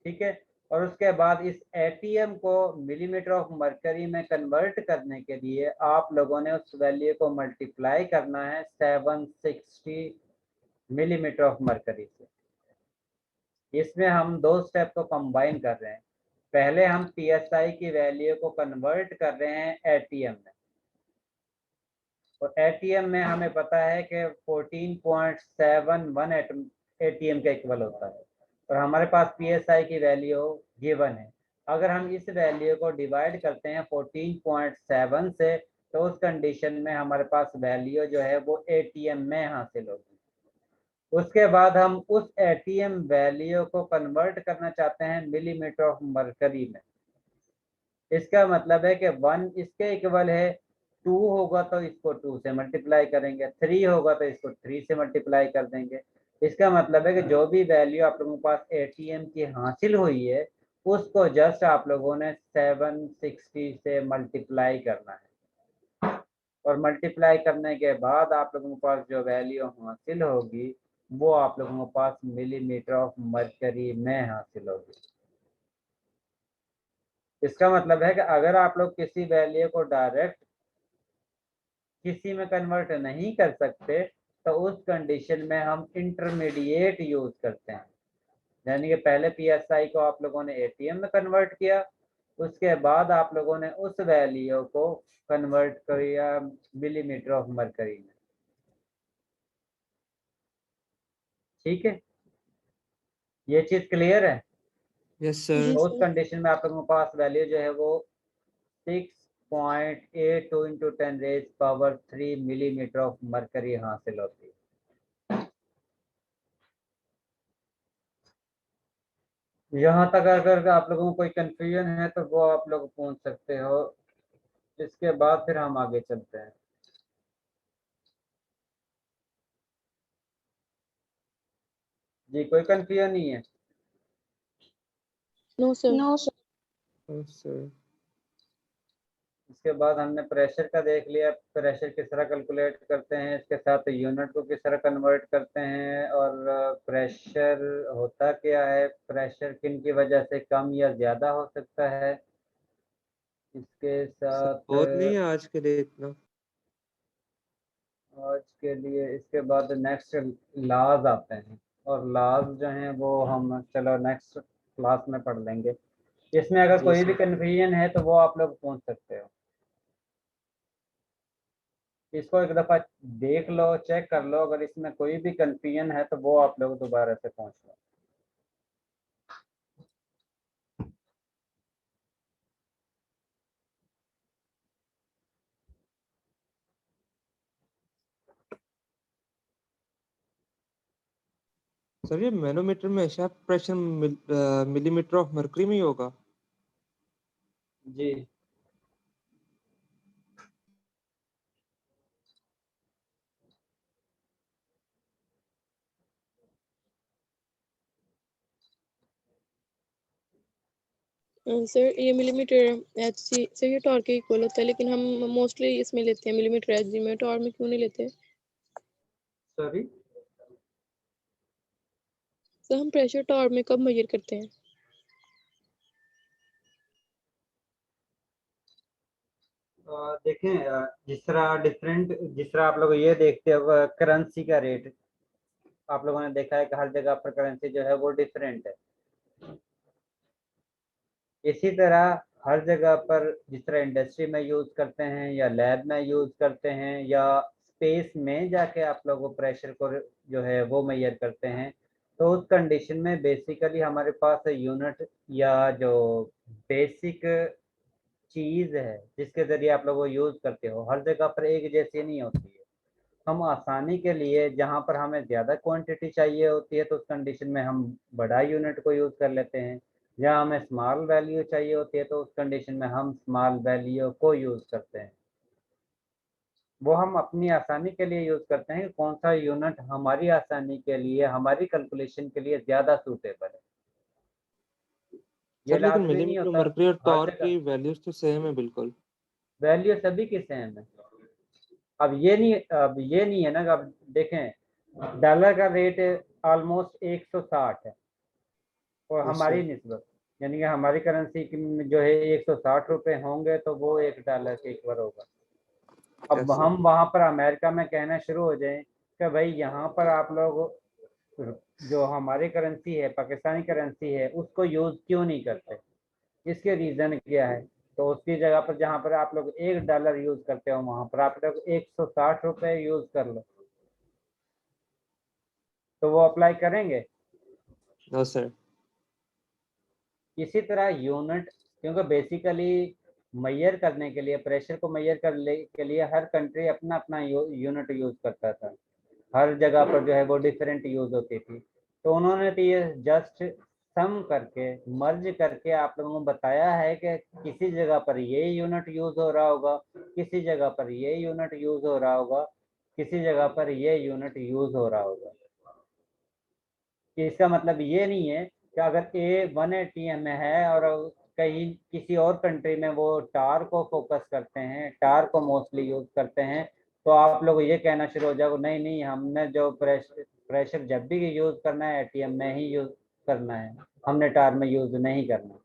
ठीक है, और उसके बाद इस एटीएम को मिलीमीटर ऑफ मरकरी में कन्वर्ट करने के लिए आप लोगों ने उस वैल्यू को मल्टीप्लाई करना है 760 मिलीमीटर ऑफ मरकरी से। इसमें हम दो स्टेप को कंबाइन कर रहे हैं। पहले हम पीएसआई की वैल्यू को कन्वर्ट कर रहे हैं एटीएम में और एटीएम में हमें पता है कि 14.71 एटीएम के इक्वल होता है और हमारे पास पीएसआई की वैल्यू गिवन है। अगर हम इस वैल्यू को डिवाइड करते हैं 14.7 से तो उस कंडीशन में हमारे पास वैल्यू जो है वो एटीएम में हासिल होगी। उसके बाद हम उस एटीएम वैल्यू को कन्वर्ट करना चाहते हैं मिलीमीटर ऑफ मरकरी में। इसका मतलब है कि 1 इसके इक्वल है, 2 होगा तो इसको 2 से मल्टीप्लाई करेंगे, 3 होगा तो इसको 3 से मल्टीप्लाई कर देंगे। इसका मतलब है कि जो भी वैल्यू आप लोगों के पास एटीएम की हासिल हुई है उसको जस्ट आप लोगों ने 760 से मल्टीप्लाई करना है और मल्टीप्लाई करने के बाद आप लोगों के पास जो वैल्यू हासिल होगी वो आप लोगों के पास मिलीमीटर ऑफ मरकरी में हासिल होगी। इसका मतलब है कि अगर आप लोग किसी वैल्यू को डायरेक्ट किसी में कन्वर्ट नहीं कर सकते तो उस कंडीशन में हम इंटरमीडिएट यूज करते हैं, यानी कि पहले पीएसआई को आप लोगों ने एटीएम में कन्वर्ट किया, उसके बाद आप लोगों ने उस वैल्यू को कन्वर्ट किया मिलीमीटर ऑफ मरकरी में। ठीक है, ये चीज क्लियर है? Yes sir. तो उस कंडीशन में आप लोगों के पास वैल्यू जो है वो 6.82 इंटू 10⁻³ मिलीमीटर ऑफ मरकरी हासिल होती है। यहाँ तक अगर आप लोगों को कोई कंफ्यूजन है तो वो आप लोग पूछ सकते हो। इसके बाद फिर हम आगे चलते हैं। जी कोई कंफ्यूजन नहीं है? No sir. सर इसके बाद हमने प्रेशर का देख लिया, प्रेशर किस तरह कैलकुलेट करते हैं, इसके साथ यूनिट को किस तरह कन्वर्ट करते हैं और प्रेशर होता क्या है, प्रेशर किन की वजह से कम या ज़्यादा हो सकता है। इसके साथ और नहीं है आज के लिए इतना। आज के लिए इसके बाद नेक्स्ट लॉज आते हैं और लॉज जो हैं वो हम चलो नेक्स्ट क्लास में पढ़ लेंगे। इसमें अगर जी कोई भी सर। कंफ्यूजन है तो वो आप लोग पूछ सकते हो। इसको एक दफ़ा देख लो, चेक कर लो, अगर इसमें कोई भी कंफ्यूजन है तो वो आप लोग दोबारा से पूछ लो। सर ये मैनोमीटर में ऐसा प्रेशर मिलीमीटर ऑफ मर्करी में ही होगा? जी सर ये मिलीमीटर एच सी सर ये टॉर के इक्वल होता है, लेकिन हम मोस्टली इसमें लेते हैं मिलीमीटर एच जी में, टॉर में क्यों नहीं लेते? सॉरी, सर हम प्रेशर टॉर में कब मेजर करते हैं? देखें, जिस तरह आप लोग ये देखते हो करेंसी का रेट, आप लोगों ने देखा है कि हर जगह पर करेंसी जो है वो डिफरेंट है। इसी तरह हर जगह पर जिस तरह इंडस्ट्री में यूज करते हैं या लैब में यूज करते हैं या स्पेस में जाके आप लोग प्रेशर को जो है वो मेजर करते हैं, तो उस कंडीशन में बेसिकली हमारे पास यूनिट या जो बेसिक चीज है जिसके जरिए आप लोग वो यूज करते हो हर जगह पर एक जैसी नहीं होती है। हम आसानी के लिए जहाँ पर हमें ज़्यादा क्वांटिटी चाहिए होती है तो उस कंडीशन में हम बड़ा यूनिट को यूज़ कर लेते हैं। जहाँ हमें स्मॉल वैल्यू चाहिए होती है तो उस कंडीशन में हम स्मॉल वैल्यू को यूज़ करते हैं। वो हम अपनी आसानी के लिए यूज़ करते हैं कि कौन सा यूनिट हमारी आसानी के लिए, हमारी कैलकुलेशन के लिए ज़्यादा सूटेबल है। ये सर लेकिन लाजमी नहीं मिलीमीटर होता मर्करी और हर टॉर जगह। की वैल्यूज तो सेम है बिल्कुल। वैल्यू सभी की सेम है। अब ये नहीं है ना कि अब देखें डॉलर का रेट ऑलमोस्ट 160 है और यस हमारी सर। निस्बत यानी कि हमारी करेंसी जो है 160 रुपए होंगे तो वो $1 के इक्वल होगा। अब यस सर। हम वहां पर अमेरिका में कहना शुरू हो जाएं कि भाई यहाँ पर आप लोग जो हमारी करेंसी है, पाकिस्तानी करेंसी है, उसको यूज क्यों नहीं करते, इसके रीजन क्या है? तो उसकी जगह पर जहाँ पर आप लोग $1 यूज करते हो वहां पर आप लोग 160 रुपए यूज कर लो, तो वो अप्लाई करेंगे? No sir. इसी तरह यूनिट, क्योंकि बेसिकली मेजर करने के लिए, प्रेशर को मेजर करने के लिए हर कंट्री अपना अपना यूनिट यूज करता था। हर जगह पर जो है वो डिफरेंट यूज होती थी। तो उन्होंने तो ये जस्ट सम करके, मर्ज करके आप लोगों को बताया है कि किसी जगह पर ये यूनिट यूज हो रहा होगा, किसी जगह पर ये यूनिट यूज हो रहा होगा, किसी जगह पर ये यूनिट यूज हो रहा होगा। इसका मतलब ये नहीं है कि अगर ए 180 में है और कहीं किसी और कंट्री में वो टार को फोकस करते हैं, टार को मोस्टली यूज करते हैं, तो आप लोग ये कहना शुरू हो जाओगे नहीं नहीं हमने जो प्रेशर जब भी यूज करना है एटीएम में ही यूज करना है, हमने टार में यूज नहीं करना।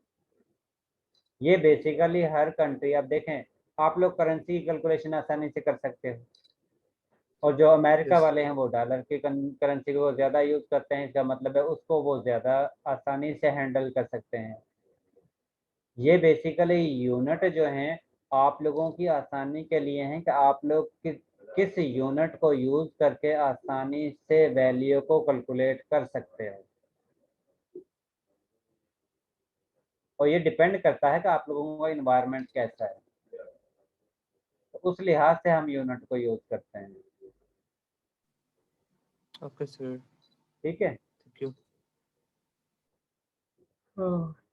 ये बेसिकली हर कंट्री, अब देखें आप लोग करेंसी की कैलकुलेशन आसानी से कर सकते हो और जो अमेरिका यस। वाले हैं वो डॉलर की करेंसी को ज़्यादा यूज़ करते हैं, इसका मतलब है उसको वो ज़्यादा आसानी से हैंडल कर सकते हैं। ये बेसिकली यूनिट जो हैं आप लोगों की आसानी के लिए हैं कि आप लोग किस यूनिट को यूज़ करके आसानी से वैल्यू को कैलकुलेट कर सकते हो। और ये डिपेंड करता है कि आप लोगों का इन्वायरमेंट कैसा है, तो उस लिहाज से हम यूनिट को यूज़ करते हैं। Okay sir. ठीक है, थैंक यू।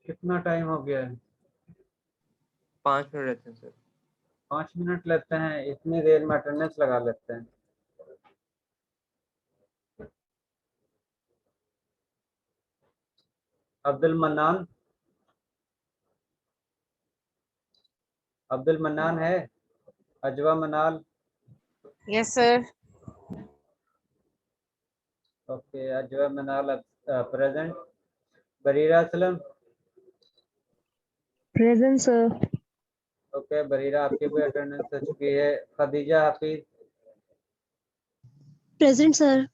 कितना टाइम हो गया है? 5 मिनट रहते हैं सर। 5 मिनट लेते हैं, इतनी देर में अटेंडेंस लगा लेते हैं। अब्दुल मन्नान, अब्दुल मन्नान है? अजवा मनाल? Yes, sir. Okay, Ajwa Manal present. Bareera Aslam? Present sir. Okay, Bareera आपकी भी अटेंडेंस हो चुकी है। खदीजा हाफिज? Present sir.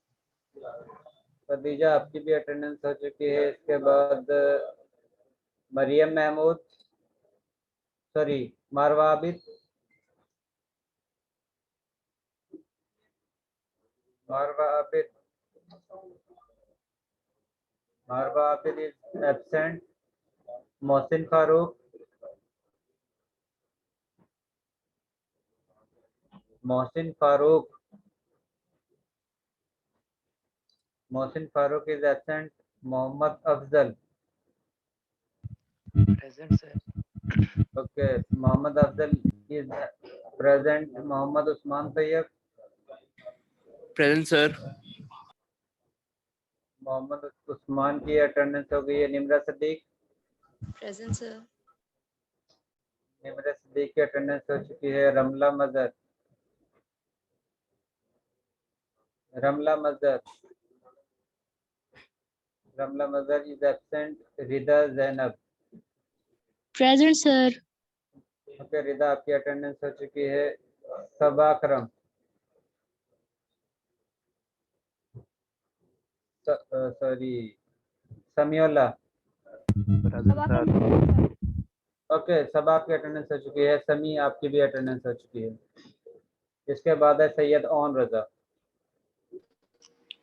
खदीजा आपकी भी अटेंडेंस हो चुकी है। इसके बाद Maryam Mahmood, sorry Marwa Abid, Marwa Abid, Marwa Abid is absent. Mohsin Farooq, Mohsin Farooq, Mohsin Farooq is absent. Mohammad Afzal. Present, sir. Okay, Mohammad Afzal is present. Mohammad Usman Tayyab. Present, sir. Mohammad Usman की अटेंडेंस हो गई है। निमरा सदीक। Present, sir. निमरा सदीक की अटेंडेंस हो चुकी है। Ramla Mazhar. Ramla Mazhar. Ramla Mazhar is absent. Rida Zainab. Present, sir. Okay, Rida आपकी अटेंडेंस हो चुकी है। Saba Akram. Sorry, Samiullah. Present, sir. Okay, Saba आपकी अटेंडेंस हो चुकी है। समी आपकी भी अटेंडेंस हो चुकी है। इसके बाद है सैयद ओन रजा।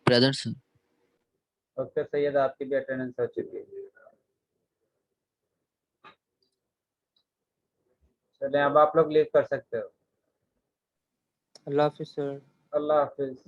Present, sir. ओके, सैयद आपकी भी अटेंडेंस हो चुकी है। चलिए, अब आप लोग लीव कर सकते हो। अल्लाह हाफिज सर। अल्लाह हाफिज।